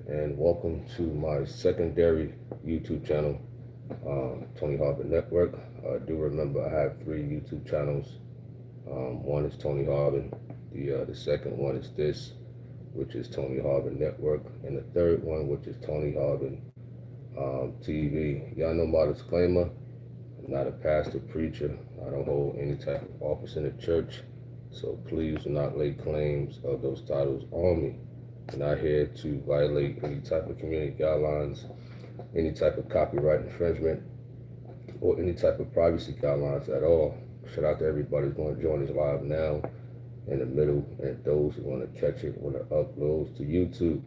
and welcome to my secondary YouTube channel, Tony Harvin Network. Do remember I have three YouTube channels. One is Tony Harvin, the second one is this, which is Tony Harvin Network, and the third one, which is Tony Harvin TV. Y'all know my disclaimer. I'm not a pastor, preacher. I don't hold any type of office in the church, so please do not lay claims of those titles on me. I'm not here to violate any type of community guidelines, any type of copyright infringement, or any type of privacy guidelines at all. Shout out to everybody who's going to join us live now, in the middle, and those who want to catch it when it uploads to YouTube.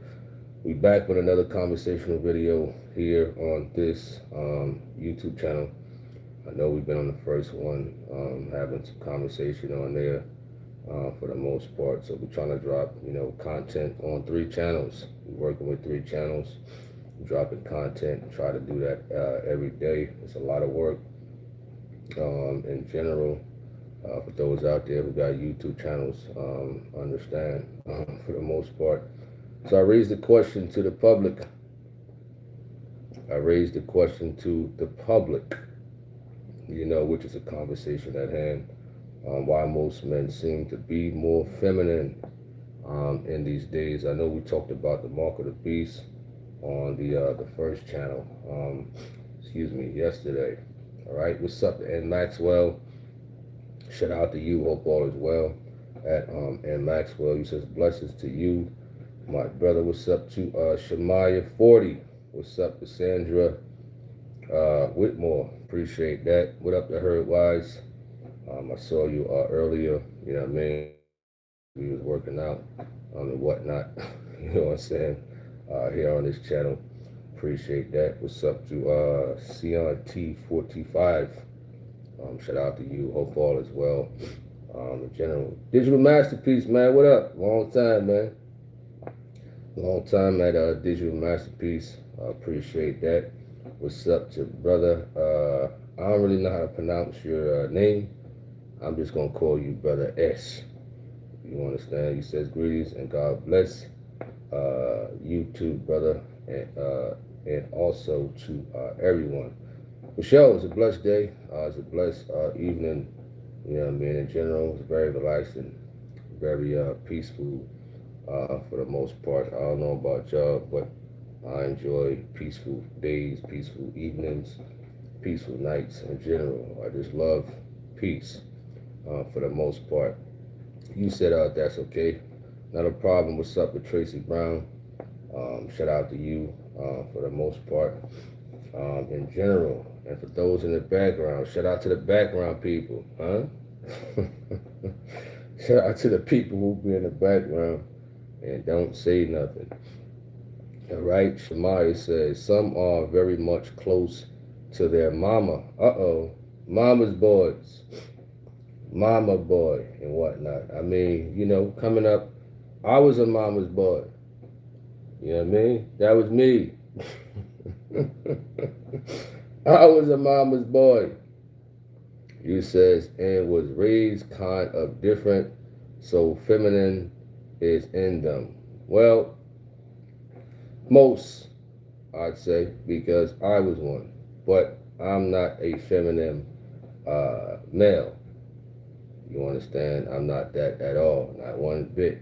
We back with another conversational video here on this YouTube channel. I know we've been on the first one, having some conversation on there for the most part. So we're trying to drop, content on three channels. We're working with three channels, dropping content. Try to do that every day. It's a lot of work in general. For those out there who got YouTube channels, understand for the most part. So I raised the question to the public. Which is a conversation at hand. Why most men seem to be more feminine in these days. I know we talked about the mark of the beast on the first channel, yesterday. All right, what's up, N Maxwell? Shout out to you. Hope all is well. At N Maxwell, he says blessings to you, my brother. What's up to Shemaya 40? What's up to Sandra Whitmore? Appreciate that. What up to Herd Wise? I saw you earlier. You know what I mean? We was working out and whatnot. You know what I'm saying? Here on this channel. Appreciate that. What's up to Sion T45? Shout out to you. Hope all is well. In general, Digital Masterpiece, man. What up? Long time, man. Long time at Digital Masterpiece. Appreciate that. What's up to brother? I don't really know how to pronounce your name. I'm just gonna call you Brother S. You understand? He says greetings and God bless you too, brother, and also to everyone. For sure, it's a blessed day. It's a blessed evening. You know what I mean? In general, it's very relaxing, very peaceful for the most part. I don't know about y'all, but I enjoy peaceful days, peaceful evenings, peaceful nights in general. I just love peace for the most part. You said that's okay. Not a problem. What's up with Tracy Brown? Shout out to you for the most part in general. And for those in the background, shout out to the background people, huh? Shout out to the people who be in the background and don't say nothing. All right, Shemaya says, some are very much close to their mama. Mama's boys. Mama boy and whatnot. I mean, coming up, I was a mama's boy. You know what I mean? That was me. I was a mama's boy. You says, and was raised kind of different, so feminine is in them. Well, most, I'd say, because I was one. But I'm not a feminine male. You understand? I'm not that at all. Not one bit.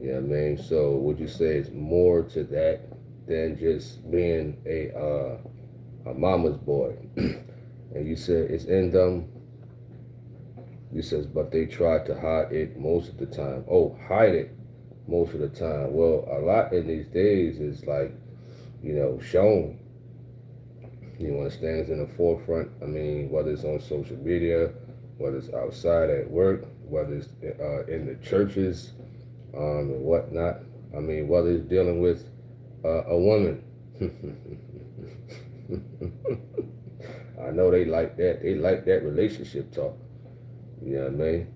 You know what I mean? So would you say it's more to that than just being a mama's boy? And you said it's in them. You says, but they try to hide it most of the time. Oh, hide it most of the time. Well, a lot in these days is like, shown. You understand? It's in the forefront. I mean, whether it's on social media, whether it's outside at work, whether it's in the churches and whatnot. I mean, whether it's dealing with a woman. I know they like that. They like that relationship talk. You know what I mean?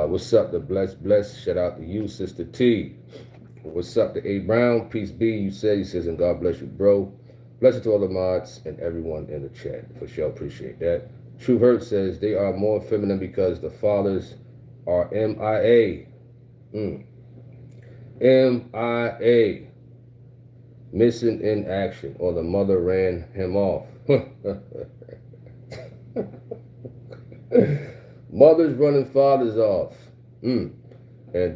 What's up to Bless? Shout out to you, Sister T. What's up to A Brown? Peace be. He says, and God bless you, bro. Blessings to all the mods and everyone in the chat. For sure, appreciate that. True Hurt says they are more feminine because the fathers are MIA. MIA. missing in action, or the mother ran him off. Mothers running fathers off. And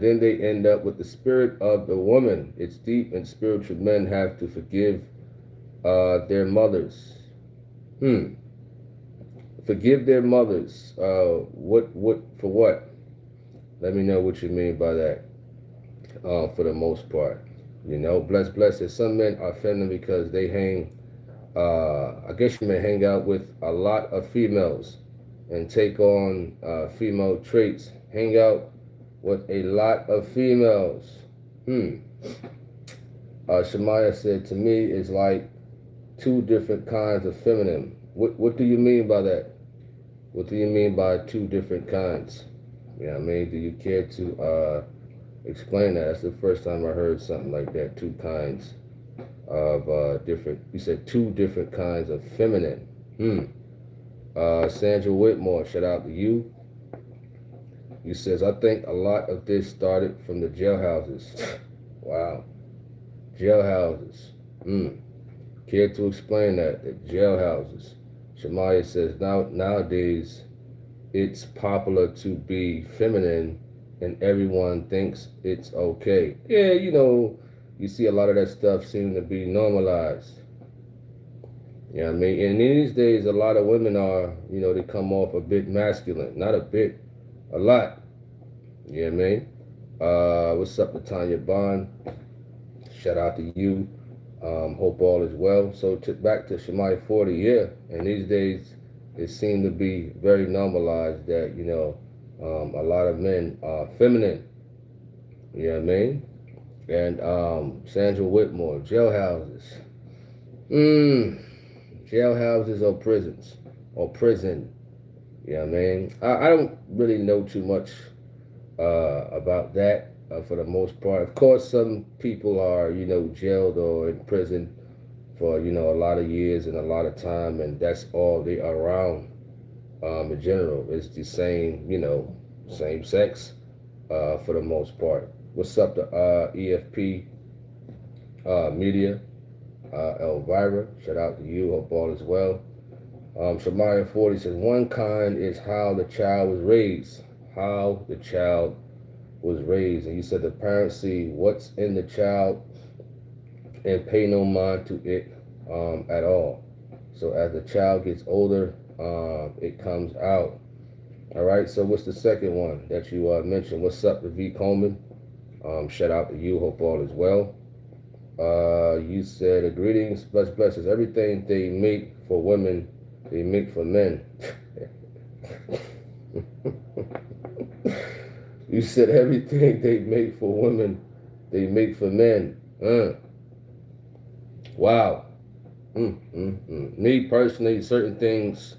then they end up with the spirit of the woman. It's deep, and spiritual men have to forgive their mothers. Forgive their mothers. What for what? Let me know what you mean by that. For the most part, bless it. Some men are feminine because they hang. I guess you may hang out with a lot of females and take on female traits. Hang out with a lot of females. Shemaiah said, to me, it's like two different kinds of feminine. What do you mean by that? What do you mean by two different kinds? Yeah, I mean, do you care to explain that? That's the first time I heard something like that. Two kinds of different. You said two different kinds of feminine. Sandra Whitmore, shout out to you. You says, I think a lot of this started from the jailhouses. Wow. Jailhouses. Care to explain that? The jailhouses. Shemaiah says, nowadays it's popular to be feminine and everyone thinks it's okay. Yeah, you see a lot of that stuff seem to be normalized. You know what I mean? And in these days, a lot of women are, they come off a bit masculine. Not a bit, a lot. You know what I mean? What's up to Tanya Bond? Shout out to you. Hope all is well. So back to Shemaiah 40, yeah. And these days, it seemed to be very normalized that, a lot of men are feminine. You know what I mean? And Sandra Whitmore, jailhouses. Jailhouses or prisons. Or prison. You know what I mean? I don't really know too much about that for the most part. Of course, some people are, jailed or in prison for, a lot of years and a lot of time, and that's all they are around in general. It's the same, same sex for the most part. What's up to EFP Media? Elvira, shout out to you. Hope all is well. Shemaiah 40 says, one kind is how the child was raised. How the child was raised. And you said the parents see what's in the child and pay no mind to it at all. So as the child gets older, it comes out. All right, so what's the second one that you mentioned? What's up to V. Coleman? Shout out to you. Hope all is well. You said, greetings, blessings. Everything they make for women, they make for men. You said everything they make for women, they make for men. Wow. Me personally, certain things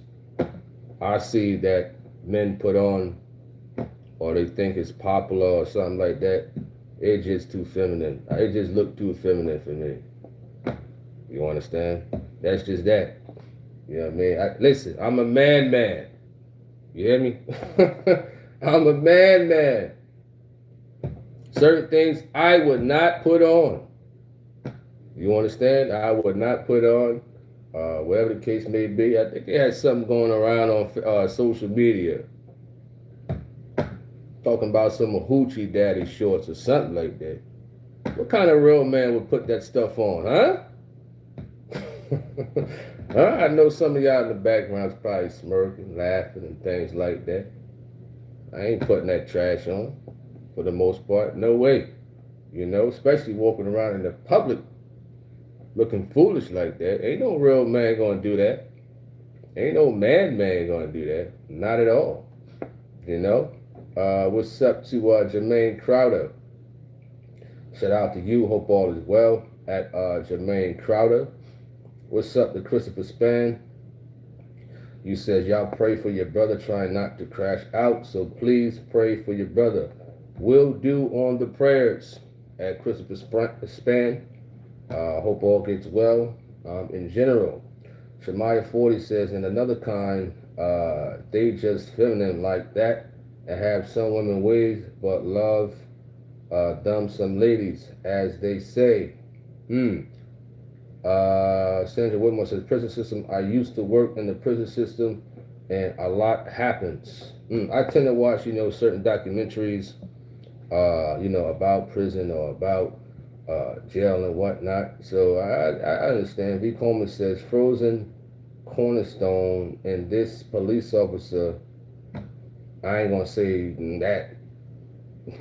I see that men put on or they think is popular or something like that, it's just too feminine. It just look too feminine for me. You understand? That's just that. You know what I mean? Listen, I'm a man. You hear me? I'm a man. Certain things I would not put on. You understand? I would not put on, whatever the case may be. I think they had something going around on social media. Talking about some hoochie daddy shorts or something like that. What kind of real man would put that stuff on, huh? I know some of y'all in the background is probably smirking, laughing, and things like that. I ain't putting that trash on for the most part. No way. Especially walking around in the public looking foolish like that. Ain't no real man gonna do that. Ain't no man gonna do that. Not at all. What's up to Jermaine Crowder? Shout out to you. Hope all is well at Jermaine Crowder. What's up to Christopher Span? You says y'all pray for your brother trying not to crash out. So please pray for your brother. Will do on the prayers at Christopher Span. Hope all gets well. In general, Shemaiah 40 says, in another kind, they just feminine like that and have some women ways, but love them some ladies, as they say. Sandra Whitmore says, prison system. I used to work in the prison system, and a lot happens. I tend to watch, certain documentaries, about prison or about jail and whatnot. So I understand. V. Coleman says, frozen cornerstone, and this police officer, I ain't gonna say that.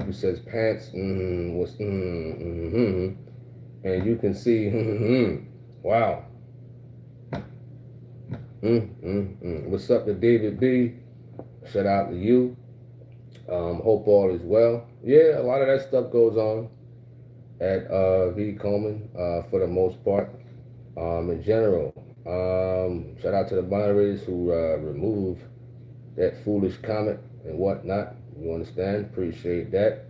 Who says pants? Was and you can see. Wow. What's up to David B? Shout out to you. Hope all is well. Yeah, a lot of that stuff goes on at V. Coleman for the most part. In general, shout out to the moderators who removed that foolish comment and whatnot. You understand? Appreciate that.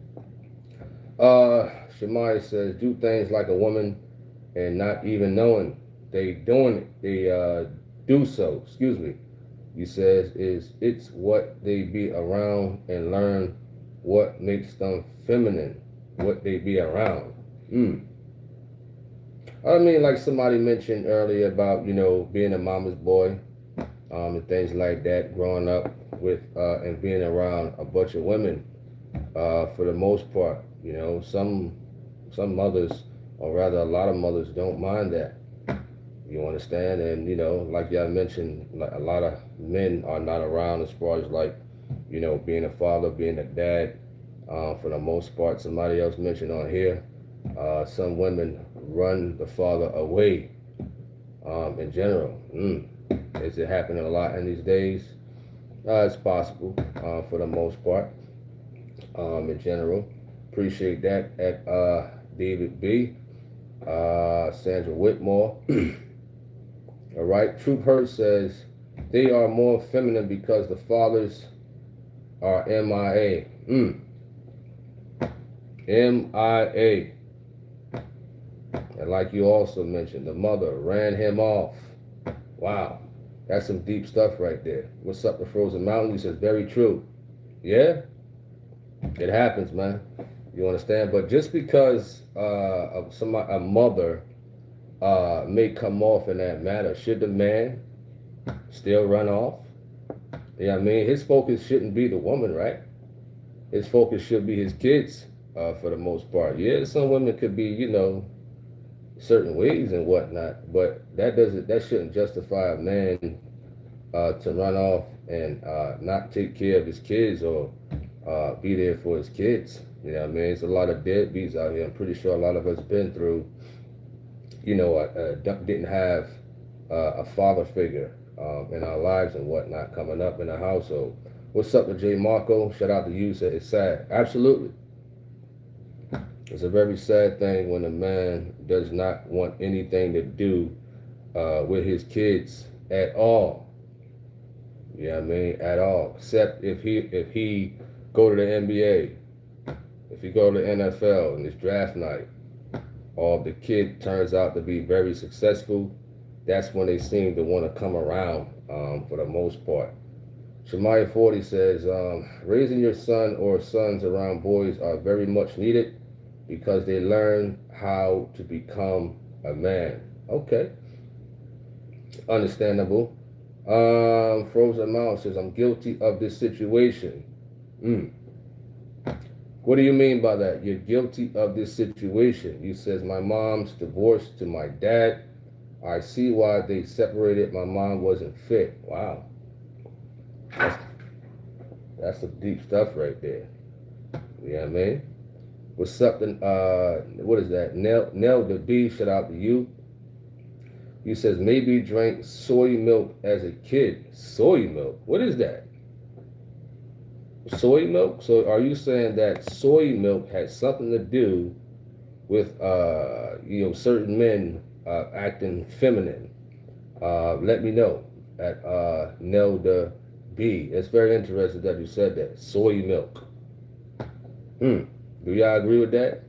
Shemaya says, do things like a woman and not even knowing they doing it. They do so. Excuse me. He says, it's what they be around and learn what makes them feminine, what they be around. I mean, like somebody mentioned earlier about, being a mama's boy, and things like that, growing up with and being around a bunch of women, for the most part. Some mothers, or rather a lot of mothers, don't mind that. You understand? And, like y'all mentioned, like a lot of men are not around as far as like, being a father, being a dad, for the most part. Somebody else mentioned on here, some women run the father away, in general. Is it happening a lot in these days? It's possible, for the most part, in general. Appreciate that at David B. Sandra Whitmore. All right. Truth Hurt says they are more feminine because the fathers are MIA. MIA. And like you also mentioned, the mother ran him off. Wow. That's some deep stuff right there. What's up, the Frozen Mountain? He says, very true. Yeah? It happens, man. You understand? But just because a mother may come off in that matter, should the man still run off? You know what I mean? His focus shouldn't be the woman, right? His focus should be his kids, for the most part. Yeah, some women could be, certain ways and whatnot, but that shouldn't justify a man to run off and not take care of his kids or be there for his kids. You know what I mean? It's a lot of deadbeats out here. I'm pretty sure a lot of us been through, didn't have a father figure in our lives and whatnot coming up in the household. What's up with J. Marco? Shout out to you. Said it's sad. Absolutely. It's a very sad thing when a man does not want anything to do with his kids at all. You know what I mean? At all. Except if he go to the NBA, if he go to the NFL and it's draft night, or the kid turns out to be very successful, that's when they seem to want to come around, for the most part. Shemaya 40 says, raising your son or sons around boys are very much needed because they learn how to become a man. Okay. Understandable. Frozen Mountain says, I'm guilty of this situation. What do you mean by that? You're guilty of this situation. You says, my mom's divorced to my dad. I see why they separated. My mom wasn't fit. Wow. That's some deep stuff right there. You know what I mean? What's something, what is that? Nell the B, shout out to you. He says, maybe drank soy milk as a kid. Soy milk? What is that? Soy milk? So are you saying that soy milk has something to do with, certain men acting feminine? Let me know at Nell the B. It's very interesting that you said that. Soy milk. Do y'all agree with that?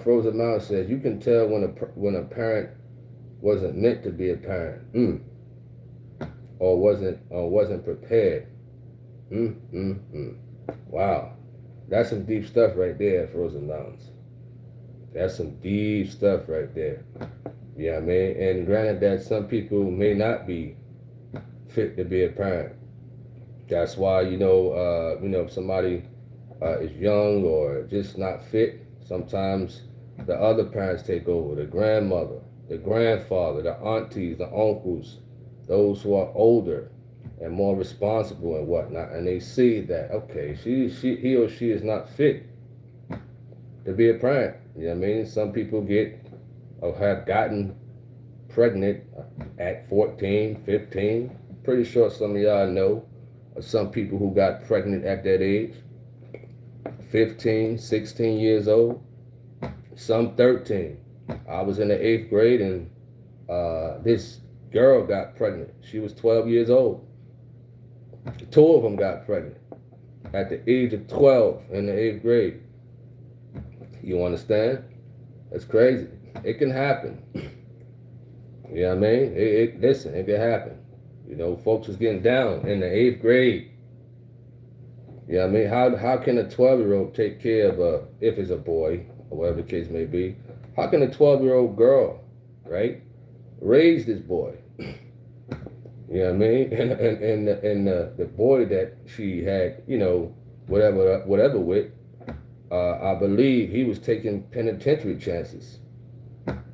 Frozen Mountain says, you can tell when a parent wasn't meant to be a parent, or wasn't prepared. Wow, that's some deep stuff right there, Frozen Mountains. That's some deep stuff right there. You know what I mean? And granted that some people may not be fit to be a parent. That's why, if somebody is young or just not fit, sometimes the other parents take over, the grandmother, the grandfather, the aunties, the uncles, those who are older and more responsible and whatnot, and they see that, okay, he or she is not fit to be a parent. You know what I mean? Some people get or have gotten pregnant at 14, 15. Pretty sure some of y'all know of some people who got pregnant at that age, 15, 16 years old, some 13. I was in the 8th grade and this girl got pregnant. She was 12 years old. 2 of them got pregnant at the age of 12 in the 8th grade. You understand? That's crazy. It can happen. You know what I mean? Listen, it can happen. Folks was getting down in the 8th grade. You know what I mean? How can a 12-year-old take care of if it's a boy, or whatever the case may be, how can a 12-year-old girl, right, raise this boy? You know what I mean? And the boy that she had, whatever with, I believe he was taking penitentiary chances.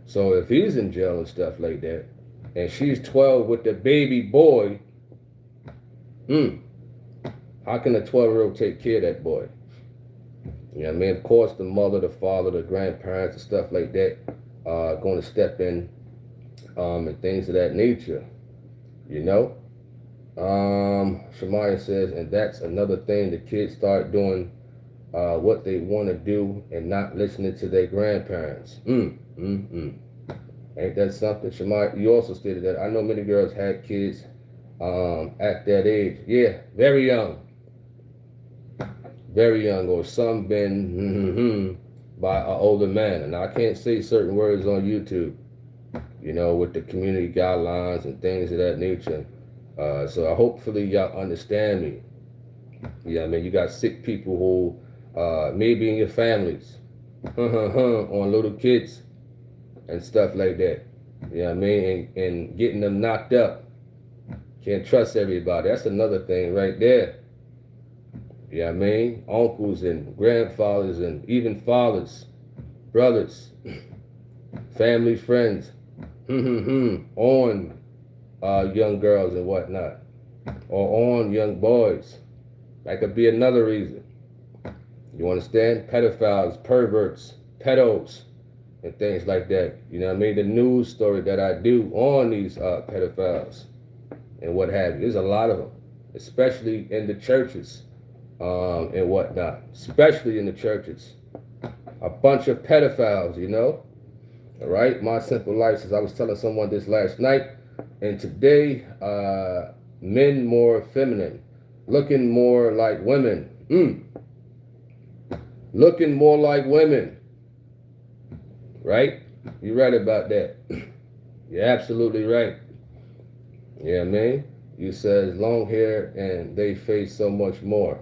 So if he's in jail and stuff like that, and she's 12 with the baby boy, how can a 12-year-old take care of that boy? You know what I mean? Of course, the mother, the father, the grandparents, and stuff like that are going to step in and things of that nature. Shemaya says, and that's another thing, the kids start doing what they want to do and not listening to their grandparents. Ain't that something? Shemaya, you also stated that I know many girls had kids at that age. Yeah, very young. Very young, or some been by an older man. And I can't say certain words on YouTube, with the community guidelines and things of that nature. So hopefully y'all understand me. Yeah, I mean, you got sick people who maybe in your families on little kids and stuff like that. You know what I mean? And getting them knocked up. Can't trust everybody. That's another thing right there. You know what I mean? Uncles and grandfathers and even fathers, brothers, family, friends, on young girls and whatnot, or on young boys. That could be another reason. You understand? Pedophiles, perverts, pedos, and things like that. You know what I mean? The news story that I do on these pedophiles and what have you. There's a lot of them, especially in the churches. And whatnot, especially in the churches. A bunch of pedophiles, All right, my simple life says I was telling someone this last night, and today, men more feminine, looking more like women. Looking more like women. Right? You're right about that. You're absolutely right. Yeah, I mean? You says long hair and they face so much more.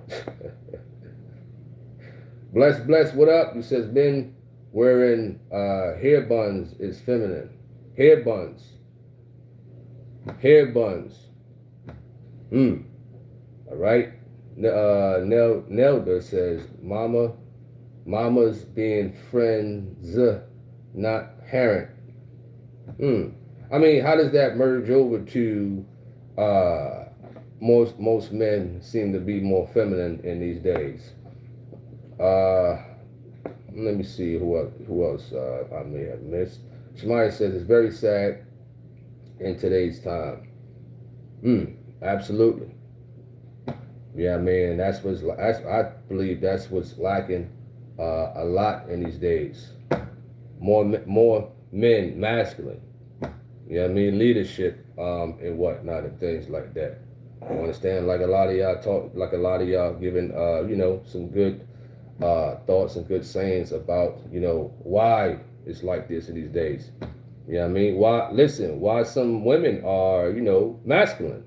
Bless, what up? You says men wearing hair buns is feminine. Hair buns. All right. Nelda says mamas being friends, not parent. I mean, how does that merge over to most men seem to be more feminine in these days? Let me see who else I may have missed. Shemaya says it's very sad in today's time. Absolutely. Yeah, man, I believe that's what's lacking a lot in these days. More men, masculine. You know what I mean? Leadership and whatnot and things like that. You understand? Like a lot of y'all giving, some good thoughts and good sayings about, why it's like this in these days. You know what I mean? Why some women are, masculine.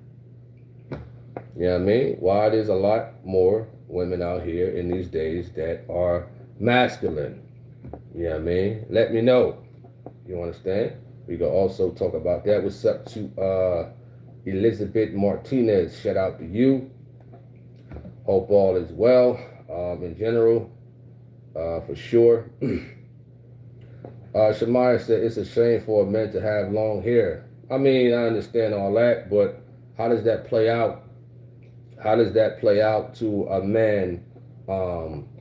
You know what I mean? Why there's a lot more women out here in these days that are masculine. You know what I mean? Let me know. You understand? We can also talk about that. What's up to Elizabeth Martinez? Shout out to you. Hope all is well in general, for sure. Shamaya said it's a shame for a man to have long hair. I mean, I understand all that, but how does that play out? How does that play out to a man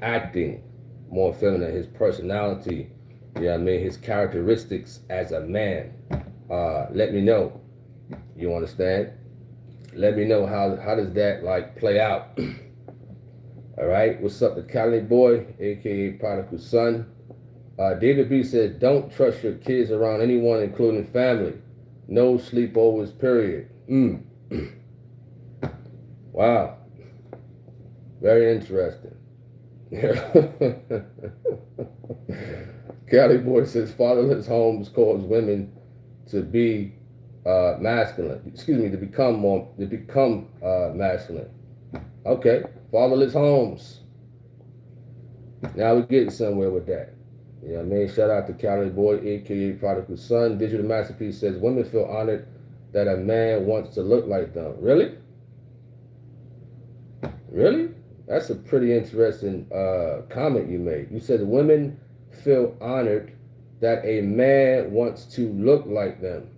acting more feminine, his personality, you know what I mean, his characteristics as a man? Let me know. You understand? Let me know how does that like play out. All right, what's up to Cali Boy, aka Prodigal Son? David B said, don't trust your kids around anyone, including family. No sleepovers, period. Wow. Very interesting. Cali Boy says, fatherless homes cause women to be masculine. Excuse me, to become masculine. Okay, fatherless homes. Now we're getting somewhere with that. You know what I mean? Shout out to Cali Boy, aka Prodigal Son. Digital Masterpiece says, women feel honored that a man wants to look like them. Really? Really? That's a pretty interesting comment you made. You said women feel honored that a man wants to look like them.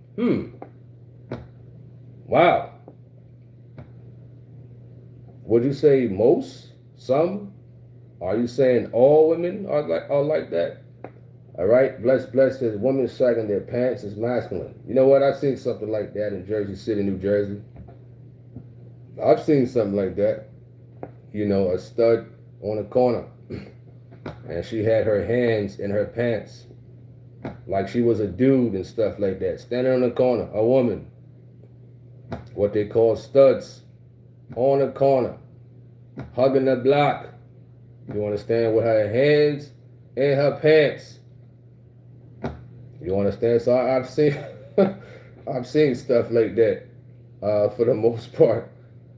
Wow. Would you say most? Some? Are you saying all women are like that? All right. Bless says women sagging their pants is masculine. You know what? I've seen something like that in Jersey City, New Jersey. I've seen something like that. You know, a stud on a corner, and she had her hands in her pants like she was a dude and stuff like that, standing on the corner, a woman, what they call studs, on the corner, hugging the block. You understand? With her hands in her pants. You understand? So I've seen I've seen stuff like that for the most part.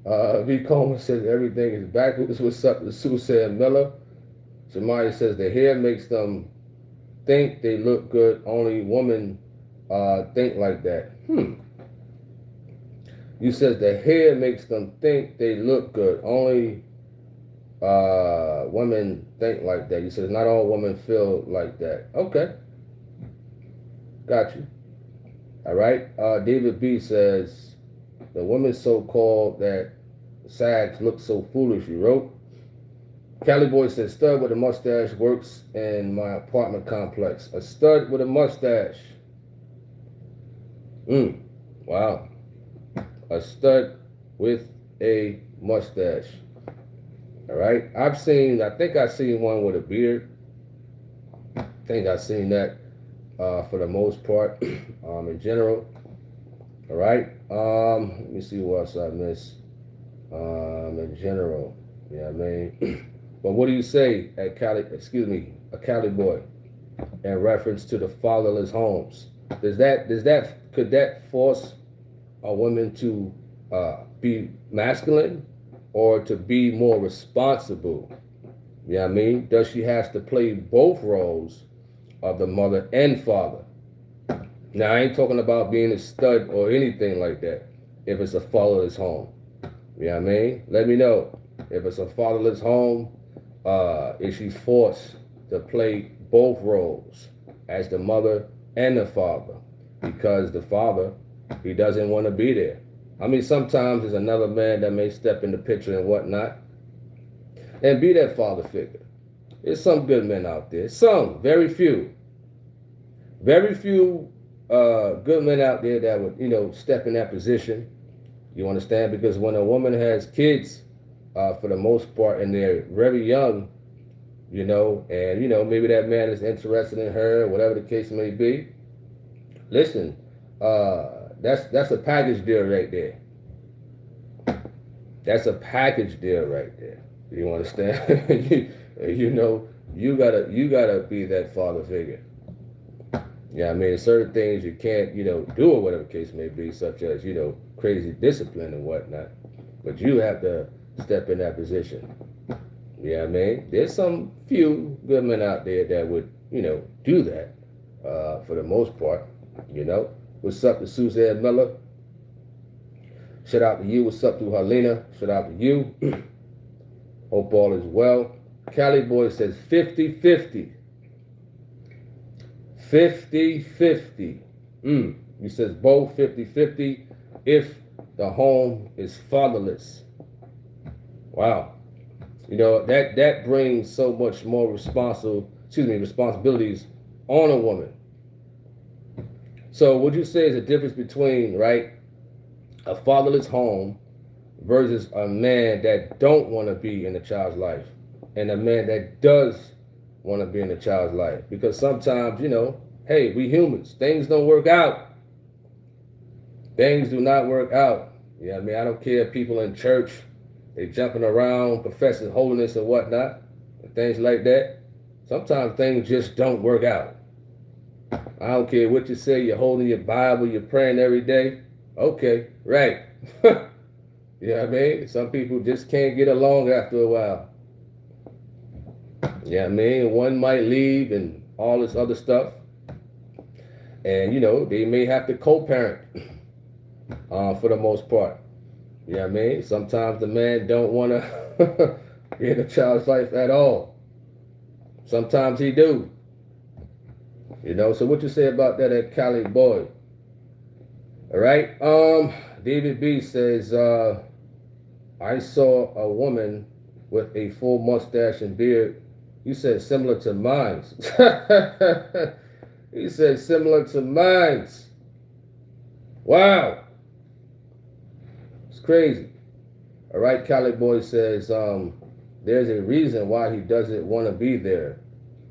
V. Coleman says everything is backwards. What's up to Susan Miller? Shamaya says the hair makes them think they look good. Only women think like that. You says the hair makes them think they look good. Only women think like that. You says not all women feel like that. Okay. Got you. All right. David B says the women so-called that sags look so foolish, you wrote. Cali Boy says stud with a mustache works in my apartment complex. A stud with a mustache. Wow. A stud with a mustache. All right. I think I've seen one with a beard. I think I've seen that for the most part in general. All right. Let me see what else I missed in general. Yeah, I mean. But what do you say at Cali, a Cali Boy, in reference to the fatherless homes? Could that force a woman to be masculine or to be more responsible? You know what I mean? Does she have to play both roles of the mother and father? Now, I ain't talking about being a stud or anything like that if it's a fatherless home. You know what I mean? Let me know. If it's a fatherless home, is she forced to play both roles as the mother and the father? Because the father, he doesn't want to be there. I mean, sometimes there's another man that may step in the picture and whatnot and be that father figure. There's some good men out there. Some, very few. Very few good men out there that would, step in that position. You understand? Because when a woman has kids, for the most part, and they're very young, and maybe that man is interested in her, whatever the case may be. Listen, that's a package deal right there. That's a package deal right there. You understand? you gotta be that father figure. Yeah, I mean, certain things you can't, do or whatever the case may be, such as, crazy discipline and whatnot. But you have to step in that position. Yeah, I mean, there's some few good men out there that would, do that for the most part. You know, what's up to Suzanne Miller? Shout out to you. What's up to Helena? Shout out to you. Hope all is well. Cali Boy says 50-50. 50-50. He says both 50-50 if the home is fatherless. Wow. You know, that brings so much more responsibilities on a woman. So would you say is a difference between, right, a fatherless home versus a man that don't want to be in the child's life and a man that does want to be in the child's life? Because sometimes, you know, hey, we humans, things don't work out. Things do not work out. Yeah, I mean, I don't care if people in church, they jumping around, professing holiness and whatnot, and things like that. Sometimes things just don't work out. I don't care what you say, you're holding your Bible, you're praying every day. Okay, right. You know what I mean? Some people just can't get along after a while. Yeah, I mean, one might leave and all this other stuff. And, you know, they may have to co-parent for the most part. You know what I mean? Sometimes the man don't want to be in a child's life at all. Sometimes he do. You know, so what you say about that at Cali Boy? All right. David B says, I saw a woman with a full mustache and beard. You said similar to mine. He said similar to mine. Wow. It's crazy. All right, Cali Boy says, there's a reason why he doesn't want to be there.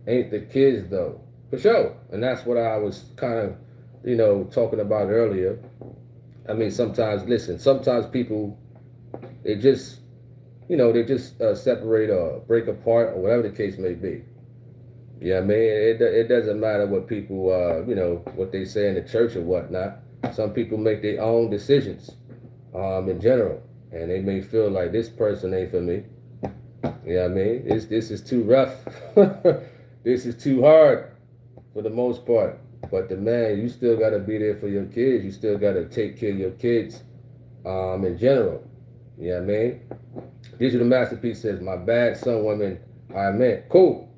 Ain't the kids, though. For sure. And that's what I was kind of, you know, talking about earlier. I mean, sometimes people, they just, you know, separate or break apart or whatever the case may be. Yeah, I mean, it doesn't matter what people, you know, what they say in the church or whatnot. Some people make their own decisions in general. And they may feel like this person ain't for me. Yeah, I mean, this is too rough. This is too hard for the most part. But the man, you still got to be there for your kids. You still got to take care of your kids in general. You know what I mean? Digital Masterpiece says, my bad, some women I meant. Cool.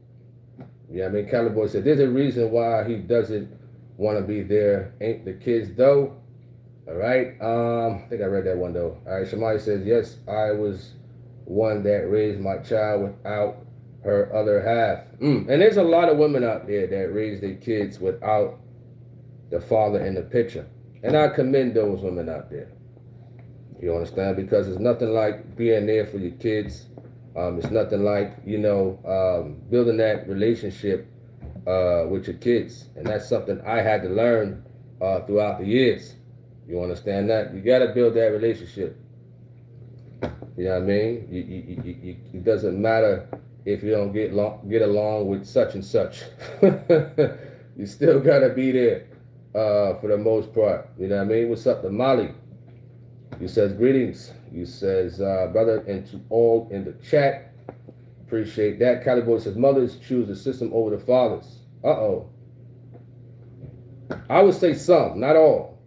Yeah, I mean, Caliboy said, there's a reason why he doesn't want to be there. Ain't the kids, though. All right. I think I read that one, though. All right. Shamai says, yes, I was one that raised my child without her other half. And there's a lot of women out there that raise their kids without the father in the picture. And I commend those women out there. You understand? Because it's nothing like being there for your kids. It's nothing like, you know, building that relationship with your kids. And that's something I had to learn throughout the years. You understand that? You got to build that relationship. You know what I mean? It doesn't matter if you don't get along with such and such. You still got to be there for the most part. You know what I mean? What's up to Molly? You says greetings. You says brother, and to all in the chat. Appreciate that. Caliboy says mothers choose the system over the fathers. Uh-oh. I would say some, not all.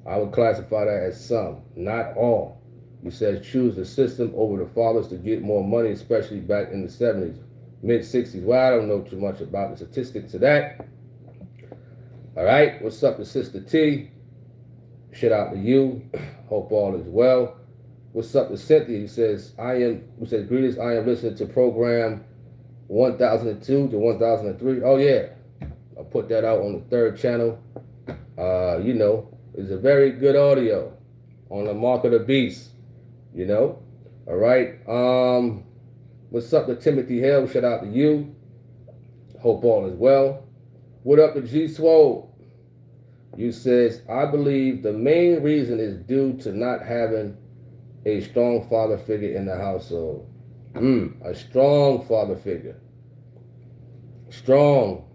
I would classify that as some, not all. You says choose the system over the fathers to get more money, especially back in the 70s, mid-60s. Well, I don't know too much about the statistics of that. All right. What's up to Sister T? Shout out to you. Hope all is well. What's up to Cynthia? He says, greetings, I am listening to program 1002 to 1003. Oh, yeah. I'll put that out on the third channel. You know, it's a very good audio on the Mark of the Beast, you know. All right. What's up to Timothy Hale? Shout out to you. Hope all is well. What up to G Swole? You says, I believe the main reason is due to not having a strong father figure in the household. A strong father figure. Strong.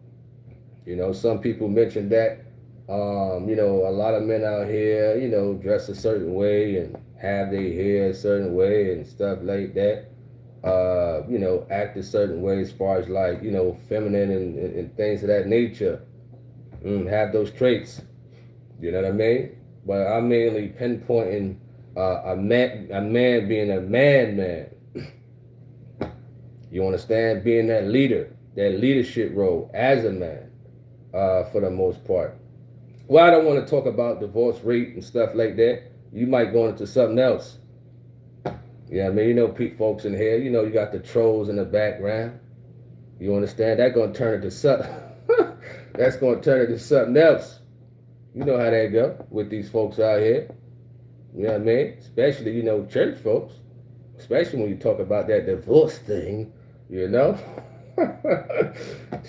You know, some people mention that. You know, a lot of men out here, you know, dress a certain way and have their hair a certain way and stuff like that. You know, act a certain way as far as like, you know, feminine and things of that nature. have those traits. You know what I mean? But I'm mainly pinpointing a man being a man. You understand? Being that leader, that leadership role as a man, for the most part. Well, I don't want to talk about divorce rate and stuff like that. You might go into something else. Yeah, I mean, you know, folks in here, you know, you got the trolls in the background. You understand? That's going to turn into something. That's going to turn into something else. You know how that go with these folks out here. You know what I mean? Especially, you know, church folks. Especially when you talk about that divorce thing, you know?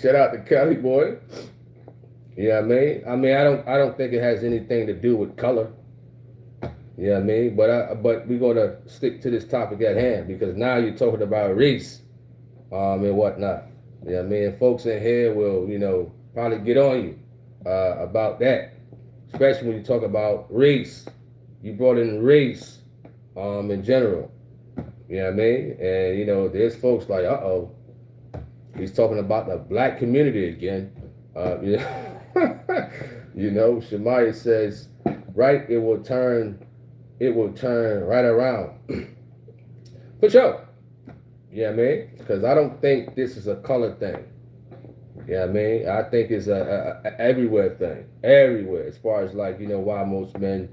Shout out to Cali boy. You know what I mean? I don't think it has anything to do with color. You know what I mean? But we're gonna stick to this topic at hand because now you're talking about race, and whatnot. You know what I mean? And folks in here will, you know, probably get on you about that, especially when you talk about race. You brought in race, in general. You know what I mean? And you know, there's folks like, he's talking about the black community again. You know, you know, Shemaiah says, right? It will turn right around. For sure. You know what I mean? Because I don't think this is a color thing. You know what I mean? I think it's a everywhere thing. Everywhere. As far as like, you know, why most men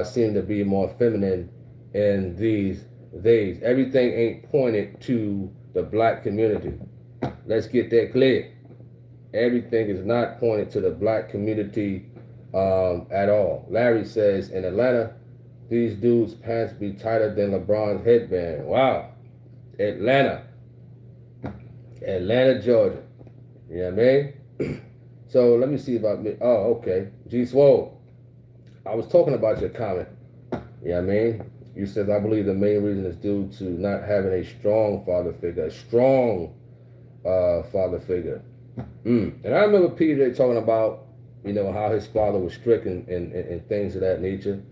seem to be more feminine in these days. Everything ain't pointed to the black community. Let's get that clear. Everything is not pointed to the black community at all. Larry says, in Atlanta, these dudes' pants be tighter than LeBron's headband. Wow. Atlanta, Georgia. You know what I mean? So let me see about me. Oh, okay. G Swole. I was talking about your comment. You know what I mean? You said, I believe the main reason is due to not having a strong father figure. A strong father figure. And I remember Peter talking about, you know, how his father was strict and things of that nature.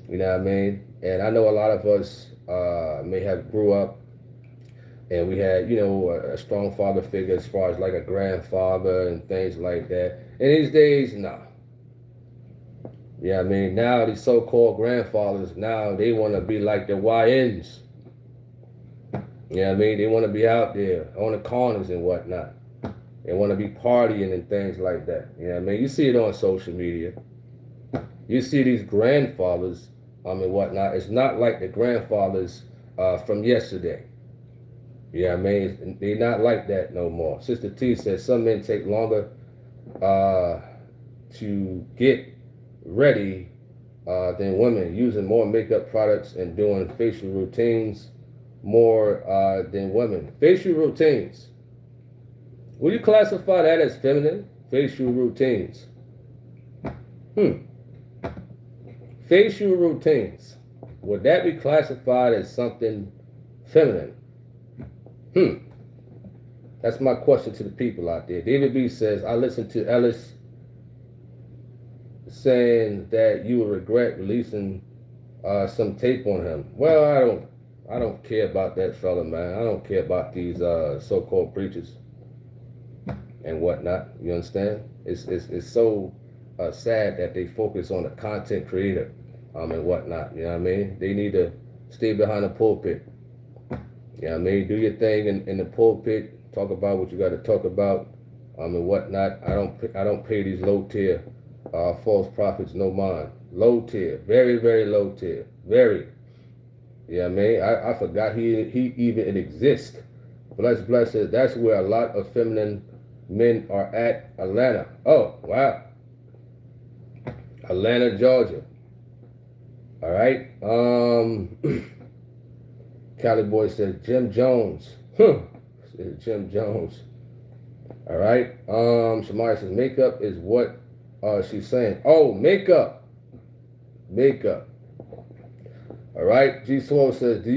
You know what I mean? And I know a lot of us may have grew up and we had, you know, a strong father figure as far as like a grandfather and things like that. And these days, nah. Yeah, I mean, now these so-called grandfathers, now they want to be like the YNs. You know what I mean? They want to be out there on the corners and whatnot. They want to be partying and things like that. You know what I mean? You see it on social media. You see these grandfathers and whatnot. It's not like the grandfathers from yesterday. You know what I mean? They're not like that no more. Sister T says some men take longer to get ready than women, using more makeup products and doing facial routines more than women. Facial routines. Would you classify that as feminine? Facial routines. Facial routines. Would that be classified as something feminine? That's my question to the people out there. David B says, I listened to Ellis saying that you will regret releasing some tape on him. Well, I don't care about that fella, man. I don't care about these so-called preachers and whatnot. You understand? It's so sad that they focus on the content creator and whatnot. You know what I mean? They need to stay behind the pulpit. You know what I mean? Do your thing in the pulpit. Talk about what you got to talk about and whatnot. I don't pay these low tier false prophets no mind. Low tier, very, very low tier, very. You know what I mean? I forgot he even exists. Bless says that's where a lot of feminine men are at. Atlanta. Oh, wow. Atlanta, Georgia. All right. Cali boy said Jim Jones. Jim Jones. All right. Shamaya says makeup is what she's saying. Oh, makeup. All right. G Swole says, do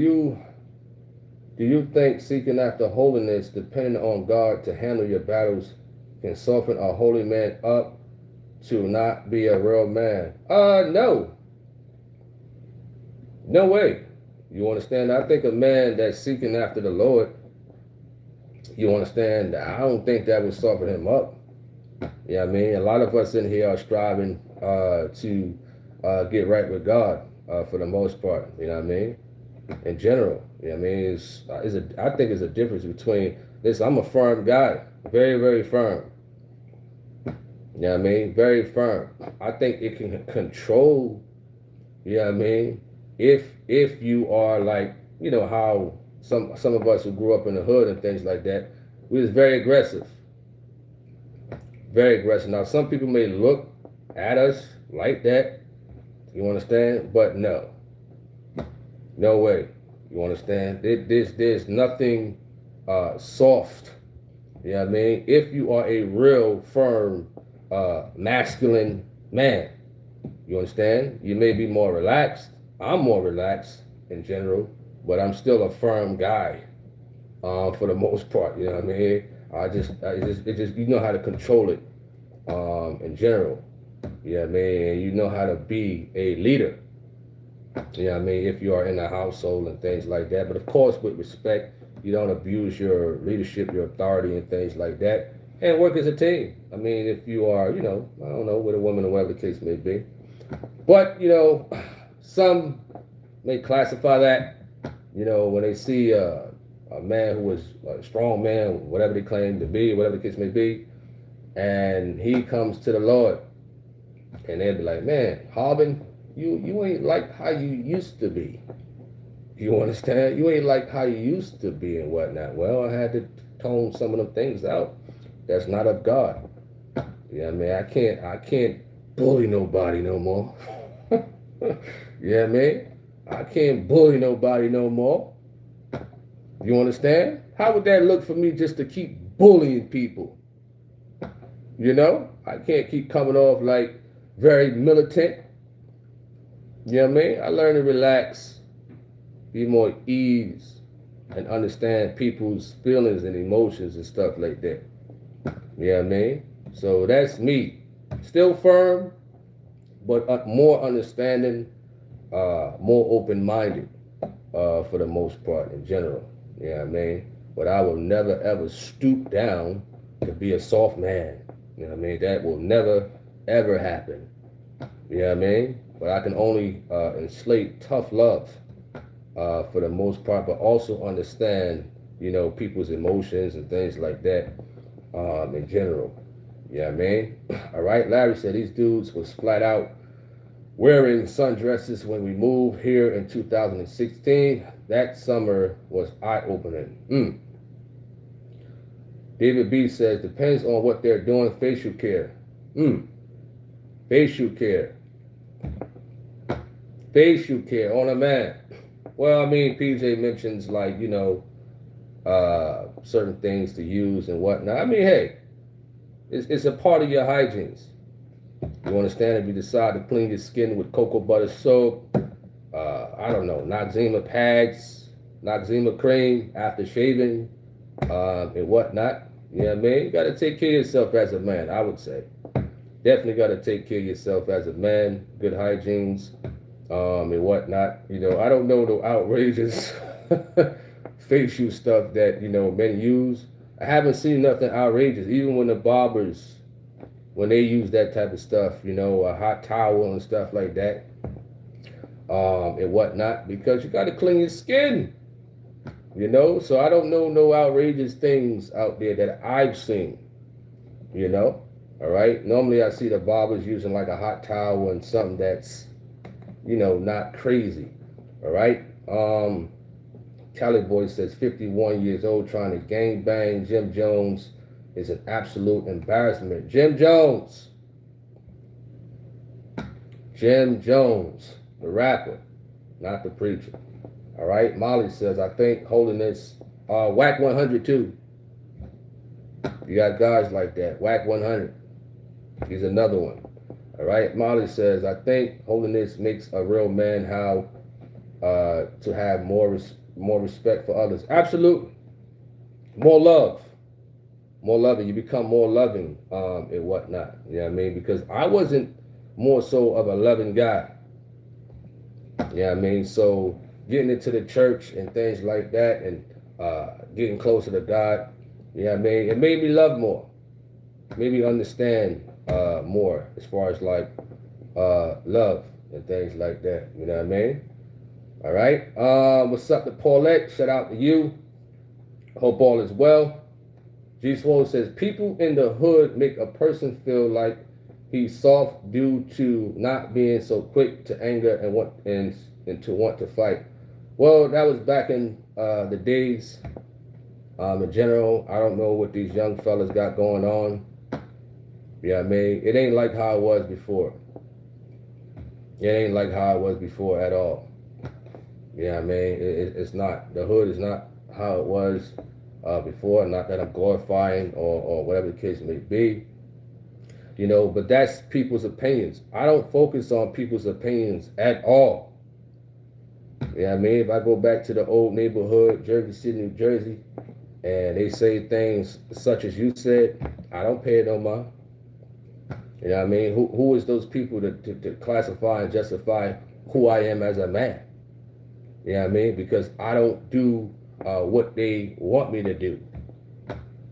you think seeking after holiness, depending on God to handle your battles, can soften a holy man up to not be a real man? No. No way. You understand? I think a man that's seeking after the Lord, you understand, I don't think that would soften him up. You know what I mean? A lot of us in here are striving to get right with God for the most part. You know what I mean? In general, you know what I mean? I think it's a difference between this. I'm a firm guy, very, very firm. You know what I mean? Very firm. I think it can control, you know what I mean? If you are like, you know, how some of us who grew up in the hood and things like that, we was very aggressive. Very aggressive. Now some people may look at us like that, you understand? But no. No way. You understand? There's nothing soft. You know what I mean? If you are a real firm masculine man, you understand? You may be more relaxed. I'm more relaxed in general, but I'm still a firm guy for the most part. You know what I mean? It just you know how to control it in general. You know what I mean? And you know how to be a leader. You know what I mean? If you are in a household and things like that. But of course, with respect, you don't abuse your leadership, your authority, and things like that. And work as a team. I mean, if you are, you know, I don't know, with a woman or whatever the case may be. But, you know, some may classify that, you know, when they see a man who was a strong man, whatever they claim to be, whatever the case may be, and he comes to the Lord, and they'll be like, man, Harvin, you ain't like how you used to be. You understand? You ain't like how you used to be and whatnot. Well, I had to tone some of them things out. That's not of God. You know what I mean? I can't bully nobody no more. You know what I mean? I can't bully nobody no more. You understand? How would that look for me just to keep bullying people? You know? I can't keep coming off like very militant. You know what I mean? I learned to relax, be more ease, and understand people's feelings and emotions and stuff like that. You know what I mean? So that's me. Still firm, but more understanding, more open-minded for the most part in general. You know what I mean? But I will never ever stoop down to be a soft man. You know what I mean? That will never ever happen. You know what I mean? But I can only enslave tough love for the most part, but also understand, you know, people's emotions and things like that in general. You know what I mean? All right, Larry said these dudes was flat out wearing sundresses when we moved here in 2016. That summer was eye-opening. David B says, depends on what they're doing, facial care. Facial care. Facial care on a man. Well, I mean, PJ mentions like, you know, certain things to use and whatnot. I mean, hey, it's a part of your hygienes. You understand? If you decide to clean your skin with cocoa butter soap, I don't know, Noxzema pads, Noxzema cream after shaving, and whatnot. You know what I mean? You got to take care of yourself as a man, I would say. Definitely got to take care of yourself as a man, good hygienes, and whatnot. You know, I don't know the outrageous facial stuff that, you know, men use. I haven't seen nothing outrageous, even when the barbers, when they use that type of stuff, you know, a hot towel and stuff like that, and whatnot, because you got to clean your skin, you know. So I don't know no outrageous things out there that I've seen, you know. All right. Normally I see the barbers using like a hot towel and something that's, you know, not crazy. All right. Cali Boy says 51 years old trying to gang bang Jim Jones is an absolute embarrassment. Jim Jones, the rapper, not the preacher. All right. Molly says, I think Holiness, Whack 100 too. You got guys like that. Whack 100. He's another one. All right. Molly says, I think Holiness makes a real man how to have more respect for others. Absolutely. More love. More loving. You become more loving and whatnot. You know what I mean? Because I wasn't more so of a loving guy. You know what I mean? So getting into the church and things like that and getting closer to God, you know what I mean? It made me love more. maybe understand more as far as like love and things like that. You know what I mean? All right. What's up to Paulette? Shout out to you. Hope all is well. G Swole says people in the hood make a person feel like he's soft due to not being so quick to anger and to want to fight. Well, that was back in the days. In general, I don't know what these young fellas got going on. Yeah, I mean, it ain't like how it was before. It ain't like how it was before at all. Yeah, I mean, it's not. The hood is not how it was before. Not that I'm glorifying or whatever the case may be. You know, but that's people's opinions. I don't focus on people's opinions at all. Yeah, I mean, if I go back to the old neighborhood, Jersey City, New Jersey, and they say things such as you said, I don't pay it no mind. You know what I mean? Who is those people to classify and justify who I am as a man? You know what I mean? Because I don't do what they want me to do.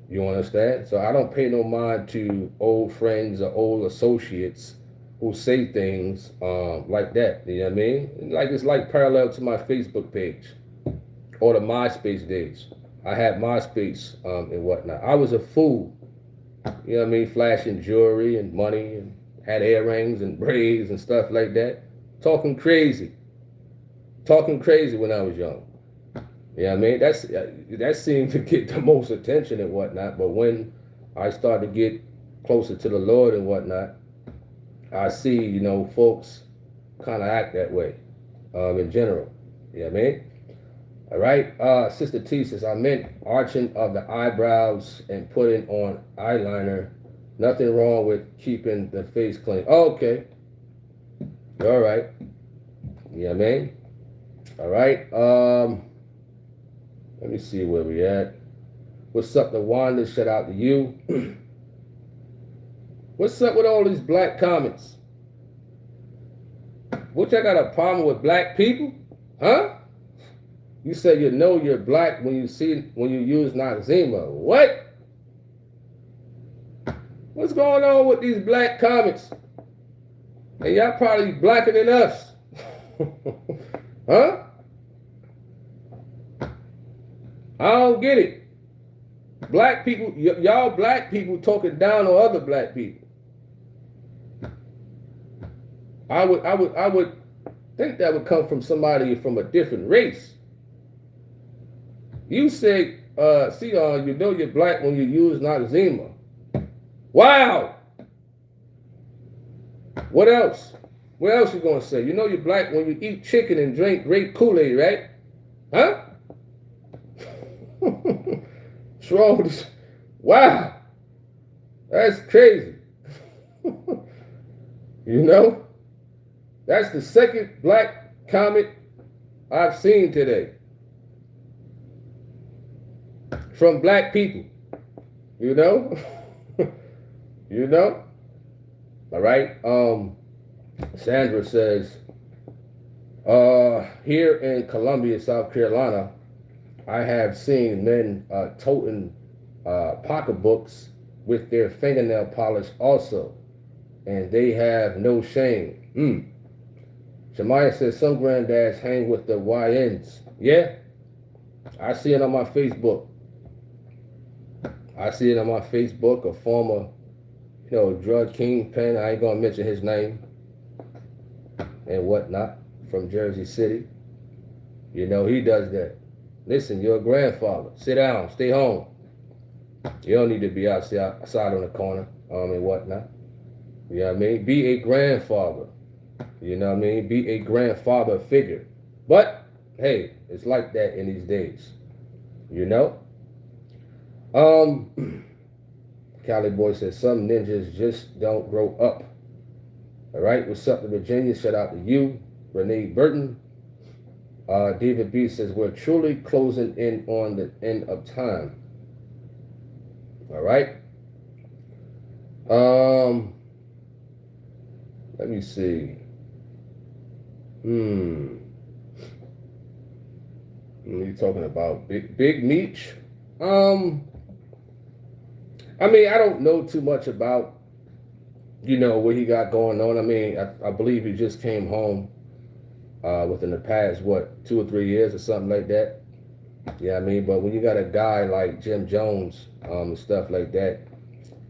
You understand? So I don't pay no mind to old friends or old associates who say things like that. You know what I mean? Like it's like parallel to my Facebook page or the MySpace days. I had MySpace and whatnot. I was a fool. You know what I mean? Flashing jewelry and money and had earrings and braids and stuff like that. Talking crazy when I was young. You know what I mean? That seemed to get the most attention and whatnot. But when I started to get closer to the Lord and whatnot, I see, you know, folks kind of act that way in general. You know what I mean? All right. Sister T says, I meant arching of the eyebrows and putting on eyeliner. Nothing wrong with keeping the face clean. Oh, okay. All right. You know what I mean? All right. Let me see where we at. What's up to Wanda? Shout out to you. What's up with all these black comments? What, y'all got a problem with black people? Huh? You say you know you're black when you use Noxzema. What? What's going on with these black comments? And y'all probably blacker than us. Huh? I don't get it. Black people, y'all black people talking down on other black people. I would think that would come from somebody from a different race. You say, you know you're black when you use Noxzema. Wow. What else? What else you gonna say? You know you're black when you eat chicken and drink grape Kool-Aid, right? Huh? What's wrong with this? Wow. That's crazy. You know? That's the second black comment I've seen today. From black people. You know? You know? All right. Sandra says, here in Columbia, South Carolina, I have seen men toting pocketbooks with their fingernail polish also, and they have no shame. Shemaiah says some granddads hang with the YNs. Yeah, I see it on my Facebook. A former, drug kingpin, I ain't gonna mention his name and whatnot, from Jersey City. He does that. Listen, you're a grandfather. Sit down, stay home. You don't need to be outside on the corner, and whatnot. You know what I mean? Be a grandfather. You know what I mean? Be a grandfather figure. But, hey, it's like that in these days. Cali Boy says, some ninjas just don't grow up. All right, what's up to Virginia? Shout out to you. Renee Burton. David B says, we're truly closing in on the end of time. All right. Let me see. You talking about Big Meech? I mean, I don't know too much about, what he got going on. I mean, I believe he just came home within the past, 2 or 3 years or something like that. Yeah, I mean, but when you got a guy like Jim Jones and stuff like that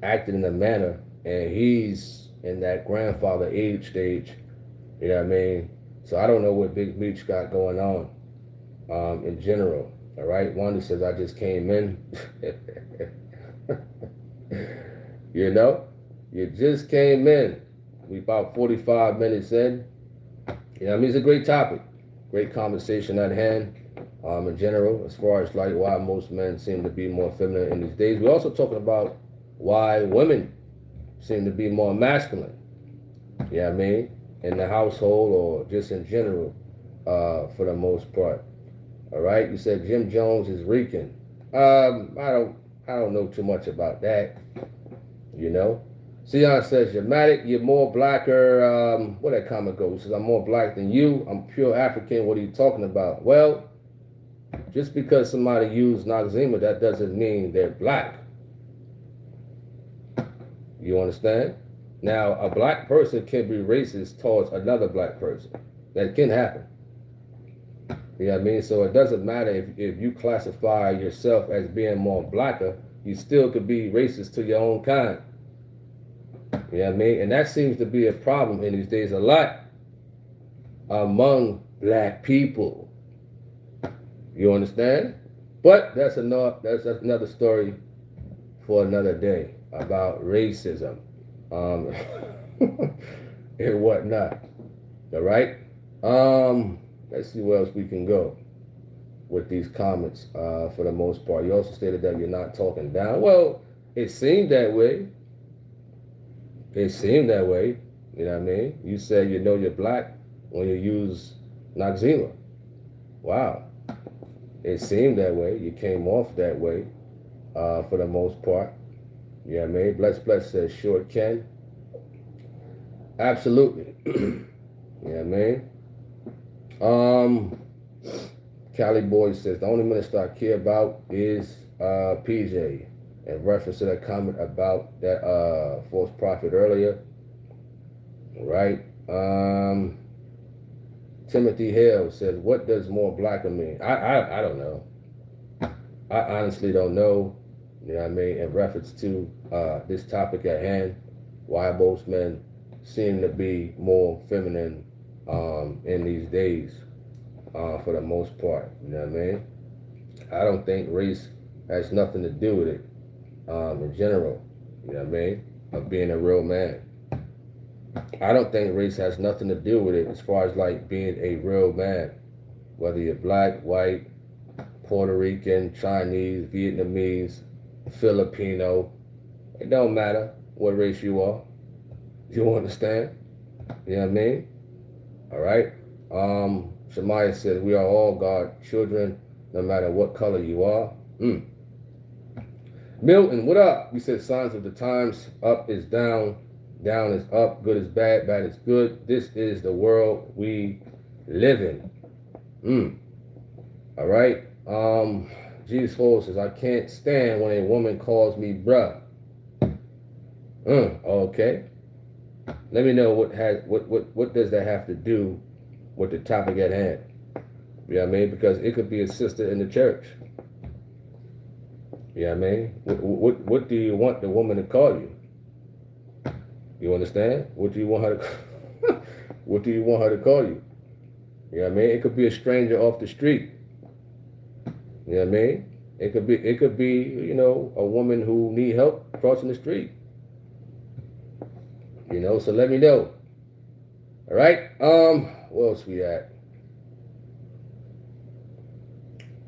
acting in a manner, and he's in that grandfather age stage, you know what I mean? So I don't know what Big Meech got going on in general. All right, Wanda says I just came in. you know, you just came in. We about 45 minutes in. You know, I mean, it's a great topic, great conversation at hand. In general, as far as like why most men seem to be more feminine in these days. We're also talking about why women seem to be more masculine. Yeah, I mean, in the household or just in general, for the most part. All right, you said Jim Jones is reeking. I don't know too much about that. You know, Sion says you're matic, you're more blacker. What that comment goes? Says I'm more black than you. I'm pure African. What are you talking about? Well, just because somebody used Noxzema, that doesn't mean they're black. You understand? Now, a black person can be racist towards another black person. That can happen. You know what I mean? So it doesn't matter if you classify yourself as being more blacker, you still could be racist to your own kind. You know what I mean? And that seems to be a problem in these days a lot among black people. You understand? But that's another story for another day about racism and whatnot. All right? Let's see where else we can go with these comments for the most part. You also stated that you're not talking down. Well, it seemed that way. It seemed that way. You know what I mean? You said you know you're black when you use Noxzema. Wow. It seemed that way. You came off that way for the most part. You know what I mean? Bless says short Ken. Absolutely. You know what I mean? Cali Boy says the only minister I care about is PJ. In reference to that comment about that false prophet earlier. Right? Timothy Hale says, what does more blacker mean? I don't know. I honestly don't know. You know what I mean? In reference to this topic at hand, why most men seem to be more feminine in these days for the most part. You know what I mean? I don't think race has nothing to do with it in general. You know what I mean? Of being a real man. I don't think race has nothing to do with it as far as like being a real man. Whether you're black, white, Puerto Rican, Chinese, Vietnamese, Filipino, it don't matter what race you are. You understand? You know what I mean? All right. Shemaiah says we are all God's children, no matter what color you are. Milton, what up? You said signs of the times. Up is down, down is up, good is bad, bad is good. This is the world we live in. All right. Jesus Paul says, I can't stand when a woman calls me bruh. Okay. Let me know what does that have to do with the topic at hand. You know what I mean? Because it could be a sister in the church. You know what I mean? What do you want the woman to call you? You understand? What do you want her to what do you want her to call you? You know what I mean? It could be a stranger off the street. You know what I mean? It could be, you know, a woman who need help crossing the street. You know, so let me know. All right? Where else we at?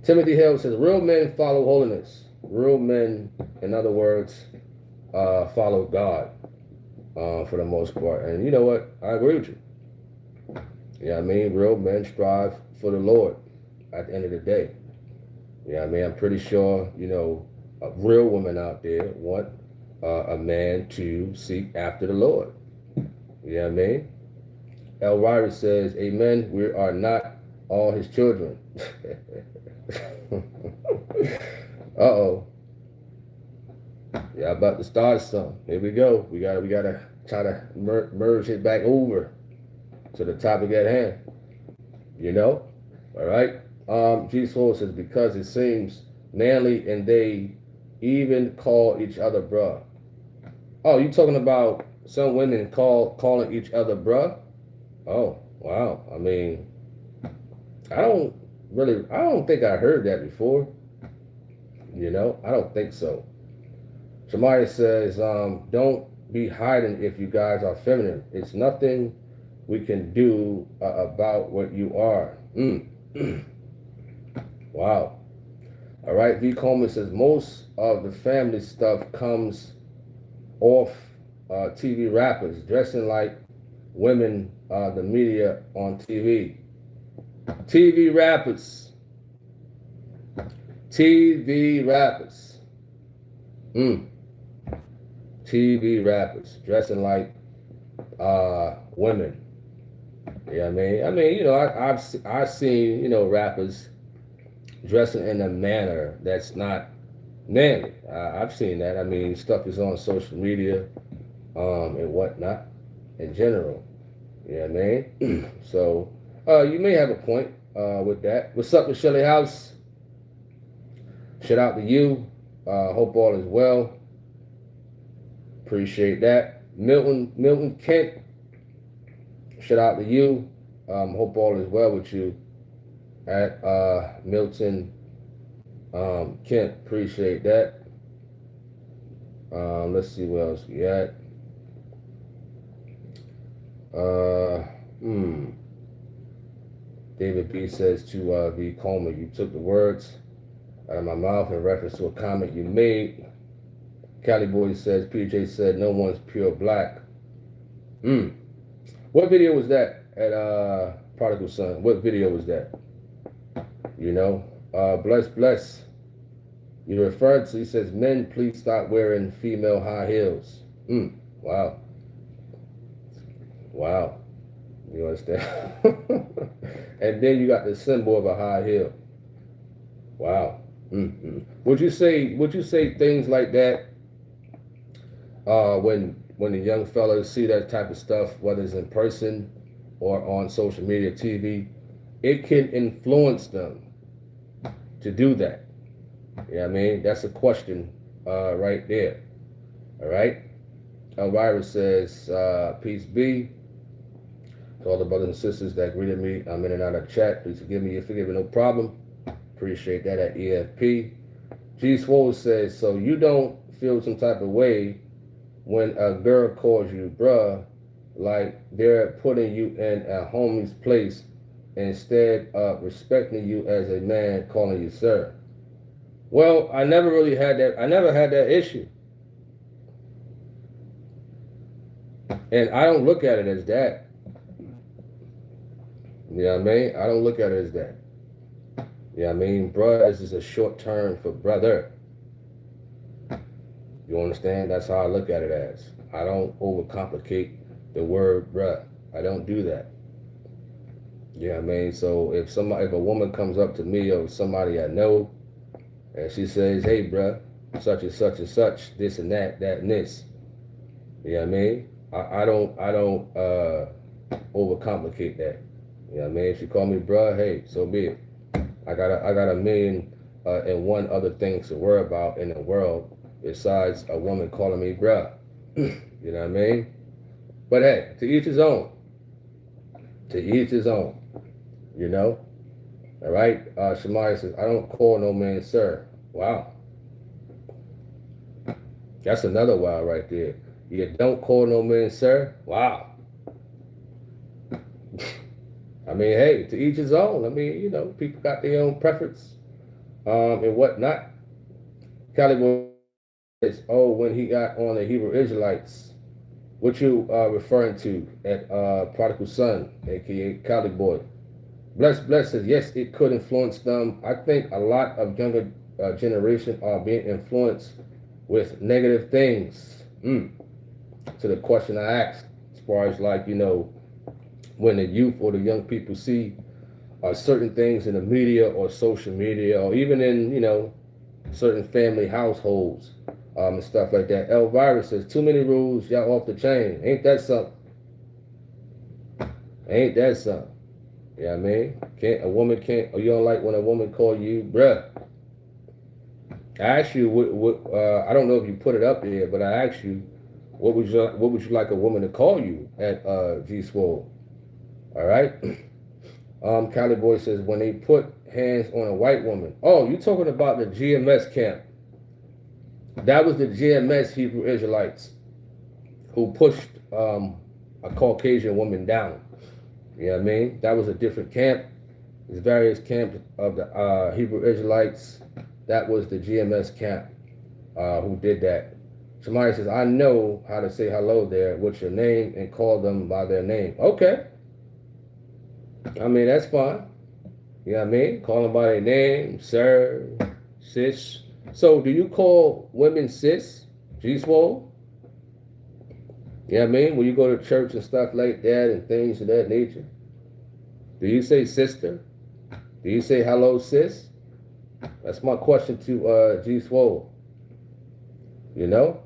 Timothy Hill says, real men follow holiness. Real men, in other words, follow God for the most part. And you know what? I agree with you. You know what I mean? Real men strive for the Lord at the end of the day. You know what I mean? I'm pretty sure, you know, a real woman out there want a man to seek after the Lord. You know what I mean? Elvira says, amen, we are not all his children. Uh-oh. Yeah, about to start some. Here we go. We gotta try to merge it back over to the topic at hand. You know, all right. G Soul says because it seems manly and they even call each other bruh. Oh, you talking about some women calling each other bruh? Oh, wow. I mean, I don't think I heard that before. You know, I don't think so. Shamaya says, don't be hiding if you guys are feminine. It's nothing we can do about what you are. Wow. All right. V. Coleman says, most of the family stuff comes off TV rappers dressing like women, the media on TV. TV rappers. TV rappers. TV rappers dressing like women. Yeah, I mean, you know, I've seen, you know, rappers dressing in a manner that's not manly. I've seen that. I mean, stuff is on social media and whatnot in general. You know what I mean? So you may have a point with that. What's up, Michelle House? Shout out to you. Hope all is well. Appreciate that. Milton Kent. Shout out to you. Hope all is well with you at Milton Kent. Appreciate that. Let's see what else we got. David B says to V. Coleman, you took the words out of my mouth in reference to a comment you made. Cali Boy says, PJ said, no one's pure black. What video was that at Prodigal Son? What video was that? You know, bless. You referred to, he says, men, please stop wearing female high heels. Wow. You understand? And then you got the symbol of a high heel. Wow. Would you say things like that when the young fellas see that type of stuff, whether it's in person or on social media, TV, it can influence them to do that. You know what I mean? That's a question right there. All right? Elvira says, peace be to all the brothers and sisters that greeted me. I'm in and out of chat. Please forgive me. No problem. Appreciate that at EFP. G Swole says, so you don't feel some type of way when a girl calls you bruh, like they're putting you in a homie's place instead of respecting you as a man calling you sir. Well, I never really had that. I never had that issue. And I don't look at it as that. You know what I mean? I don't look at it as that. You know what I mean? Bruh is just a short term for brother. You understand? That's how I look at it as. I don't overcomplicate the word bruh. I don't do that. You know what I mean? So if a woman comes up to me or somebody I know and she says, hey bruh, such and such and such, this and that and this. You know what I mean? I don't overcomplicate that. You know what I mean? If she call me bruh, hey, so be it. I got a million and one other things to worry about in the world besides a woman calling me bruh. You know what I mean? But hey, to each his own. To each his own. You know? All right? Shamaya says, I don't call no man sir. Wow. That's another wow right there. You don't call no man sir? Wow. I mean, hey, to each his own. I mean, you know, people got their own preference and whatnot. Cali says, oh, when he got on the Hebrew Israelites, what you referring to at Prodigal Son, a.k.a. Cali Boy? Bless says, yes, it could influence them. I think a lot of younger generation are being influenced with negative things. To the question I asked, as far as like, you know, when the youth or the young people see certain things in the media or social media or even in, you know, certain family households, and stuff like that. Elvira says, too many rules, y'all off the chain. Ain't that something? Ain't that something? You know what I mean? Or you don't like when a woman call you, bruh. I asked you, I don't know if you put it up there, but I asked you, what would you like a woman to call you at G Swole? All right. Cali Boy says, when they put hands on a white woman. Oh, you talking about the GMS camp? That was the GMS Hebrew Israelites who pushed a Caucasian woman down. You know what I mean? That was a different camp. There's various camps of the Hebrew Israelites. That was the GMS camp who did that. Somebody says, I know how to say hello there. What's your name? And call them by their name. Okay. I mean, that's fine. You know what I mean? Call them by their name, sir, sis. So do you call women sis? G-Swole? You know what I mean? When you go to church and stuff like that and things of that nature. Do you say sister? Do you say hello, sis? That's my question to G-Swole. You know?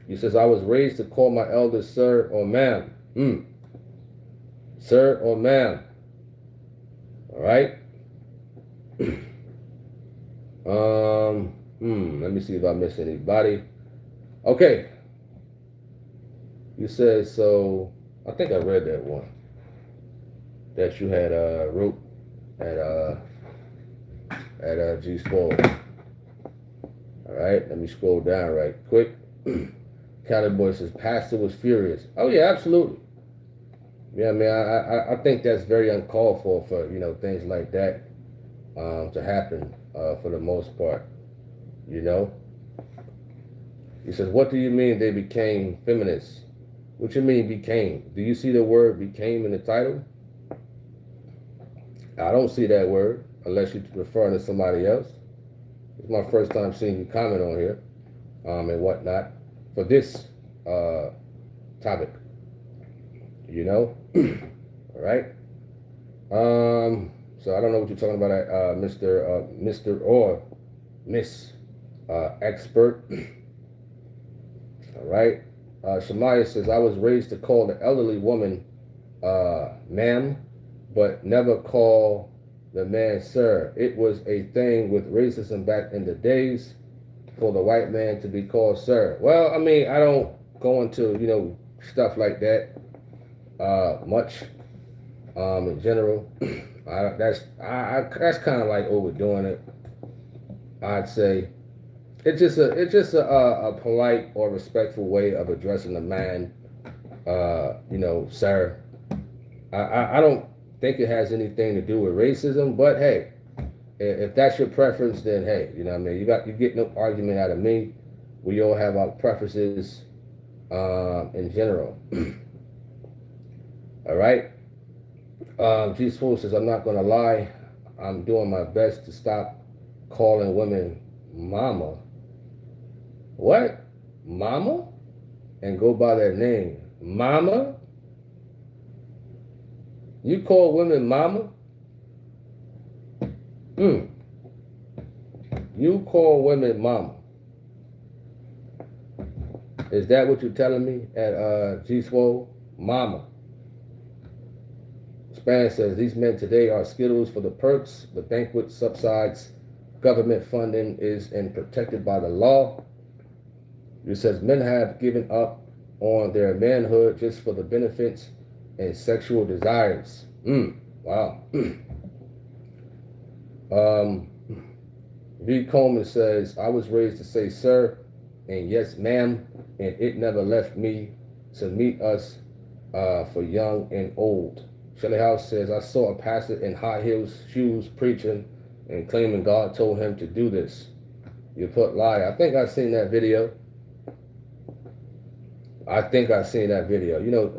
He says, I was raised to call my elders sir or ma'am. Sir or ma'am. All right? Let me see if I miss anybody. Okay. You said, so I think I read that one that you had wrote at G Swole. All right, let me scroll down right quick. Cali Boy says, Pastor was furious. Oh yeah, absolutely. Yeah, I mean, I think that's very uncalled for things like that to happen for the most part. You know. He says, what do you mean they became feminists? What you mean became? Do you see the word became in the title? I don't see that word unless you're referring to somebody else. It's my first time seeing you comment on here and whatnot for this topic. You know? All right? So I don't know what you're talking about, Mr. or Miss Expert. All right? Shemaiah says, I was raised to call the elderly woman ma'am, but never call the man sir. It was a thing with racism back in the days for the white man to be called sir. Well, I mean, I don't go into, stuff like that much in general. That's kind of like overdoing it, I'd say. It's just a polite or respectful way of addressing a man, sir. I don't think it has anything to do with racism, but hey, if that's your preference, then hey, you know what I mean? You get no argument out of me. We all have our preferences in general. All right? G Swole says, I'm not going to lie. I'm doing my best to stop calling women mama. What? Mama? And go by their name. Mama? You call women mama? You call women mama. Is that what you're telling me at G Swole? Mama. Span says, these men today are Skittles for the perks, the banquet subsides, government funding is and protected by the law. It says, men have given up on their manhood just for the benefits and sexual desires. Wow. V. Coleman says, I was raised to say sir and yes ma'am, and it never left me to meet us for young and old. Shelley House says, I saw a pastor in high heels shoes preaching and claiming God told him to do this. You put lie. I think I've seen that video. A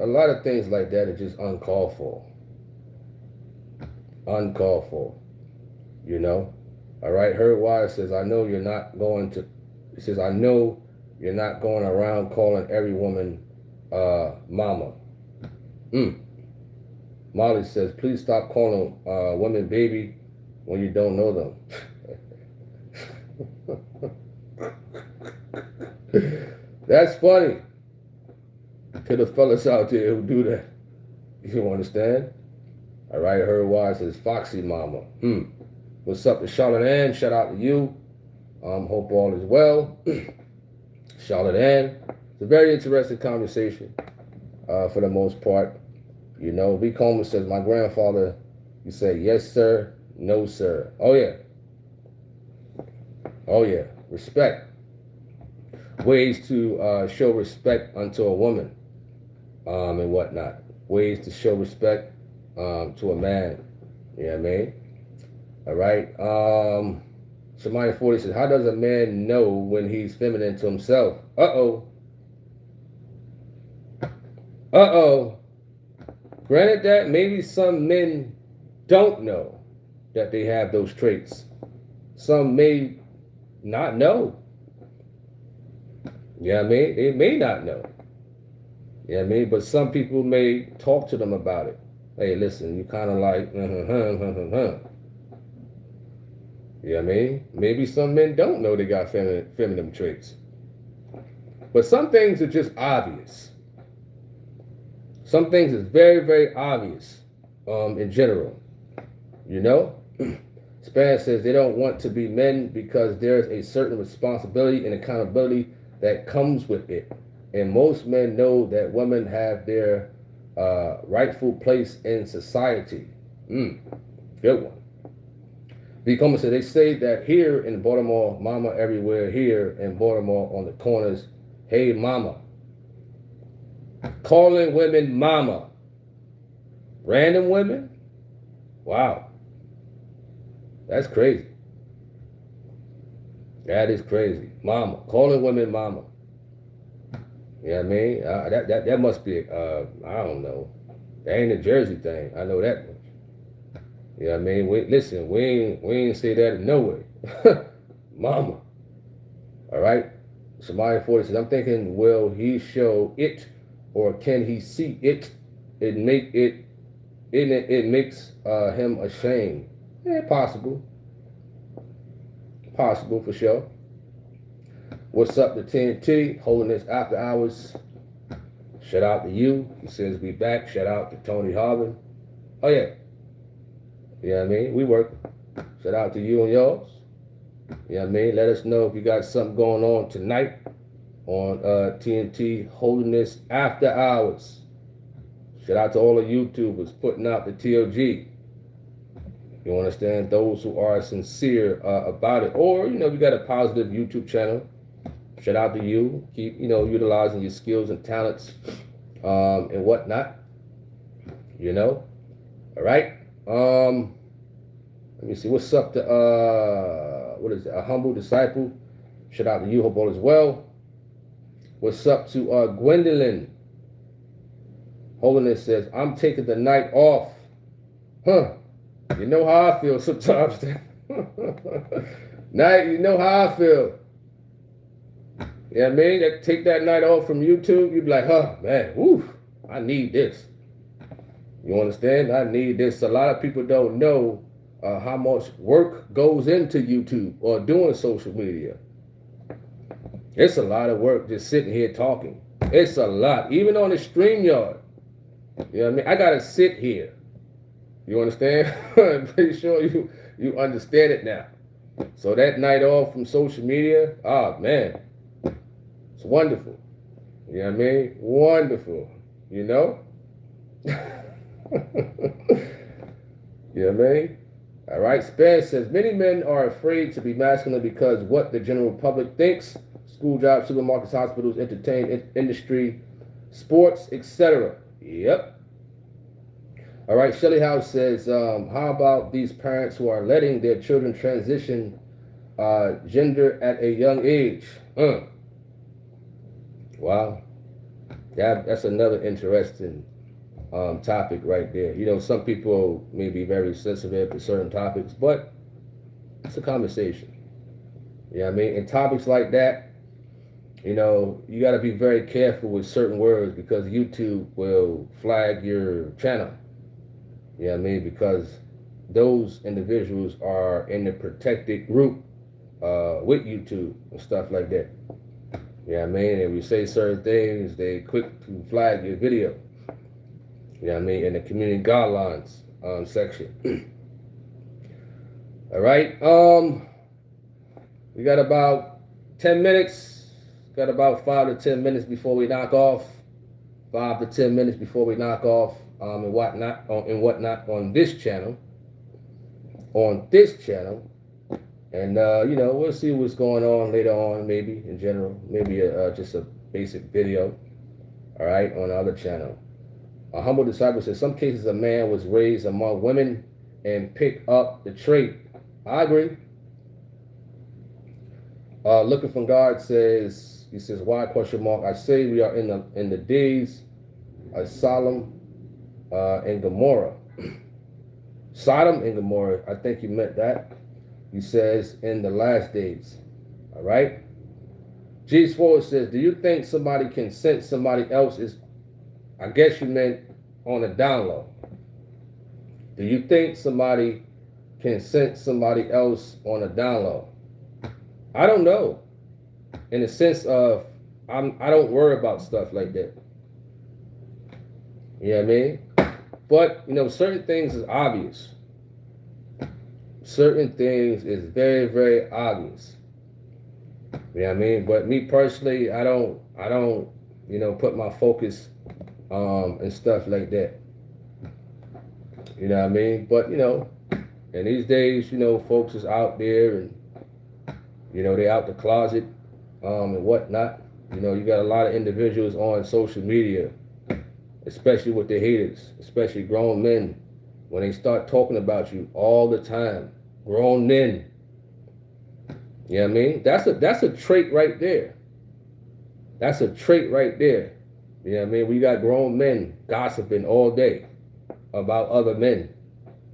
lot of things like that are just uncalled for. Uncalled for. All right. Herb Wise says, I know you're not going around calling every woman mama. Molly says, please stop calling women baby when you don't know them. That's funny to the fellas out there who do that. You understand? All right, her wise says Foxy Mama. What's up to Charlotte Ann? Shout out to you. Hope all is well. Charlotte Ann. It's a very interesting conversation for the most part. You know, B. Coleman says, my grandfather, you say, yes, sir, no, sir. Oh, yeah. Oh, yeah. Respect. Ways to show respect unto a woman and whatnot. Ways to show respect to a man. You know what I mean? All right. Shemaya 40 says, how does a man know when he's feminine to himself? Uh-oh. Uh-oh. Granted that maybe some men don't know that they have those traits. Some may not know. You know what I mean? They may not know. You know what I mean? But some people may talk to them about it. Hey, listen, you kind of like, You know what I mean? Maybe some men don't know they got feminine traits. But some things are just obvious. Some things is very, very obvious in general. You know? Span says they don't want to be men because there's a certain responsibility and accountability that comes with it. And most men know that women have their rightful place in society. Good one. B. Coleman said they say that here in Baltimore, mama everywhere here in Baltimore on the corners, hey mama. Calling women mama. Random women? Wow. That's crazy. That is crazy. Mama. Calling women mama. You know what I mean? That must be, I don't know. That ain't a Jersey thing. I know that much. You know what I mean? Listen, we ain't say that in no way. Mama. All right? Shemaya 40 says, I'm thinking, will he show it or can he see it? It makes him ashamed. Yeah, possible. Possible for sure. What's up to TNT? Holding this after hours. Shout out to you. He says we back. Shout out to Tony Harvin. Oh yeah. You know what I mean? We work. Shout out to you and yours. You know what I mean? Let us know if you got something going on tonight on TNT Holding this after hours. Shout out to all the YouTubers putting out the TOG. You understand? Those who are sincere about it. Or, you know, we got a positive YouTube channel. Shout out to you. Keep, you know, utilizing your skills and talents and whatnot. You know? All right? Let me see. What's up to, what is it? A humble disciple. Shout out to you. Hope all is well. What's up to Gwendolyn? Holiness says, I'm taking the night off. Huh. You know how I feel sometimes. Night, you know how I feel. You know what I mean? Take that night off from YouTube, you'd be like, huh, man, woo, I need this. You understand? I need this. A lot of people don't know how much work goes into YouTube or doing social media. It's a lot of work just sitting here talking. It's a lot. Even on the StreamYard. You know what I mean? I got to sit here. You understand? I'm pretty sure you understand it now. So that night off from social media, man, it's wonderful. You know what I mean? Wonderful. You know? You know what I mean? All right. Span says, many men are afraid to be masculine because what the general public thinks. School jobs, supermarkets, hospitals, entertainment industry, sports, etc. Yep. All right, Shelly House says, how about these parents who are letting their children transition gender at a young age? Wow. That's another interesting topic right there. You know, some people may be very sensitive to certain topics, but it's a conversation. You know what I mean? And topics like that, you know, you got to be very careful with certain words because YouTube will flag your channel. You know what I mean? Because those individuals are in the protected group with YouTube and stuff like that. You know what I mean? If you say certain things, they quick to flag your video. You know what I mean? In the community guidelines section. All right. We got about 10 minutes. Got about 5 to 10 minutes before we knock off. 5 to 10 minutes before we knock off. And whatnot on this channel. On this channel. And we'll see what's going on later on, maybe in general. Maybe just a basic video. All right, on the other channel. A humble disciple says, some cases a man was raised among women and picked up the trait. I agree. Looking from God says, he says, why question mark? I say we are in the days of Sodom and Gomorrah. Sodom and Gomorrah, I think you meant that. He says, in the last days. All right. G. Sword says, do you think somebody can sense somebody else's? I guess you meant on a down low. Do you think somebody can sense somebody else on a down low? I don't know. In the sense of, I don't worry about stuff like that. You know what I mean? But, certain things is obvious. Certain things is very, very obvious. You know what I mean? But me personally, I don't, put my focus and stuff like that. You know what I mean? But, in these days, folks is out there and, they out the closet and whatnot. You got a lot of individuals on social media, especially with the haters, especially grown men, when they start talking about you all the time. Grown men. You know what I mean? That's a trait right there. That's a trait right there. You know what I mean? We got grown men gossiping all day about other men.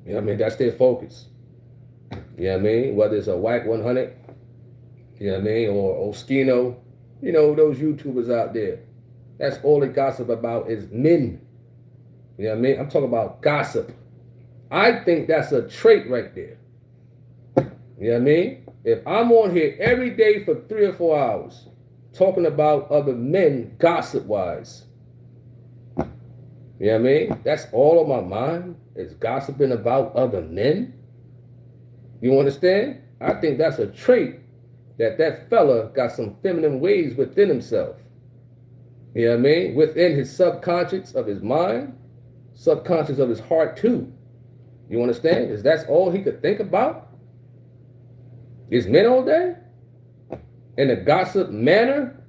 You know what I mean? That's their focus. You know what I mean? Whether it's a Whack 100, you know what I mean? Or Oskino, those YouTubers out there. That's all they gossip about is men. You know what I mean? I'm talking about gossip. I think that's a trait right there. You know what I mean? If I'm on here every day for 3 or 4 hours talking about other men gossip-wise, you know what I mean? That's all on my mind is gossiping about other men. You understand? I think that's a trait that fella got some feminine ways within himself. You know what I mean? Within his subconscious of his mind, subconscious of his heart too. You understand? Is that's all he could think about? Is men all day? In a gossip manner?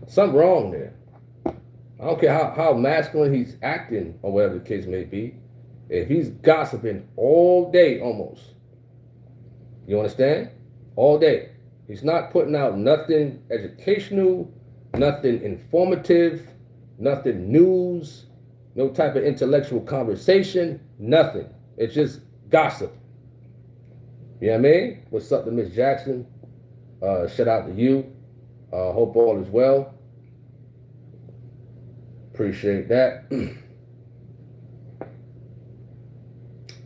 Something wrong there. I don't care how masculine he's acting or whatever the case may be. If he's gossiping all day almost. You understand? All day. He's not putting out nothing educational, nothing informative, nothing news, no type of intellectual conversation, nothing. It's just gossip. You know what I mean? What's up to Miss Jackson? Shout out to you. Hope all is well. Appreciate that.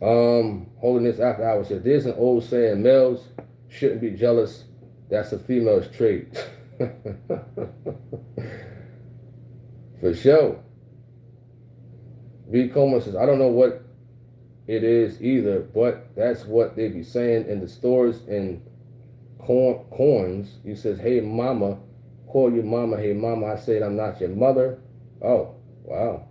Holiness After Hours said, there's an old saying, males shouldn't be jealous. That's a female's trait. For sure. B. Coleman says, I don't know what it is either, but that's what they be saying in the stores and corns. He says, hey mama, call your mama, hey mama. I said, I'm not your mother. Oh, wow.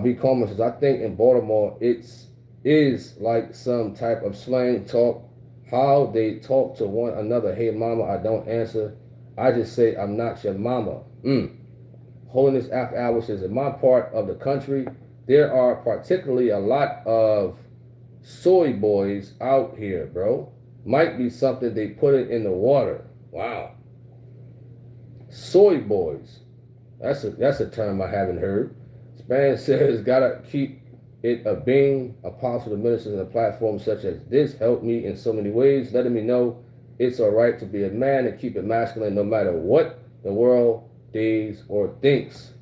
B. Coleman says, I think in Baltimore is like some type of slang talk, how they talk to one another. Hey mama, I don't answer. I just say, I'm not your mama. Holiness After Hours says, in my part of the country, there are particularly a lot of soy boys out here, bro. Might be something they put it in the water. Wow. Soy boys. That's a term I haven't heard. Span says, gotta keep it a being. Apostle, the ministers, and a platform such as this helped me in so many ways, letting me know it's all right to be a man and keep it masculine no matter what the world days or thinks.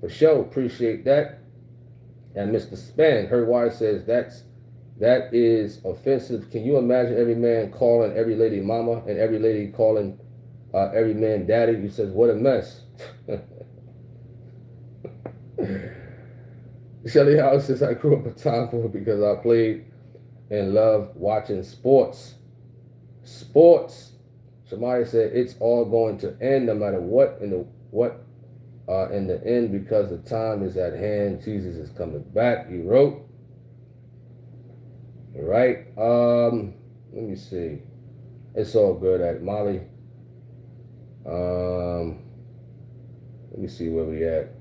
For sure, appreciate that. And Mr. Span, her wife says that is offensive. Can you imagine every man calling every lady mama and every lady calling Every Man Daddy, he says, what a mess. Shelly House says, I grew up a tomboy because I played and loved watching sports. Sports. Somebody said, it's all going to end no matter what in the end, because the time is at hand. Jesus is coming back, he wrote. All right. Let me see. It's all good at Molly. Let me see where we at.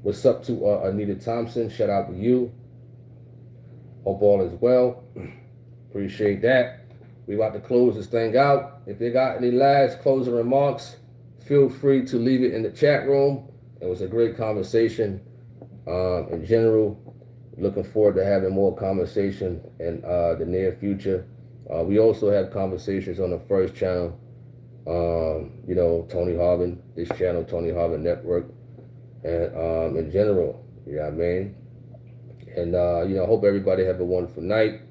What's up to Anita Thompson? Shout out to you. Hope all is well. Appreciate that. We about to close this thing out. If you got any last closing remarks, feel free to leave it in the chat room. It was a great conversation. In general, looking forward to having more conversation in the near future. We also have conversations on the first channel. You know, Tony Harvin, this channel, Tony Harvin Network, and in general, you know what I mean? And, you know, hope everybody have a wonderful night,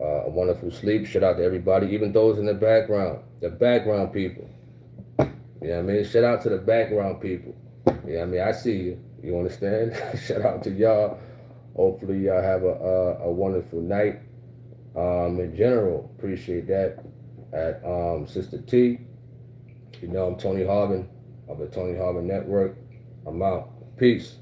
a wonderful sleep. Shout out to everybody, even those in the background people. You know what I mean? Shout out to the background people. You know what I mean? I see you. You understand? Shout out to y'all. Hopefully y'all have a wonderful night. In general, appreciate that. At Sister T, you know, I'm Tony Harvin of the Tony Harvin Network. I'm out. Peace.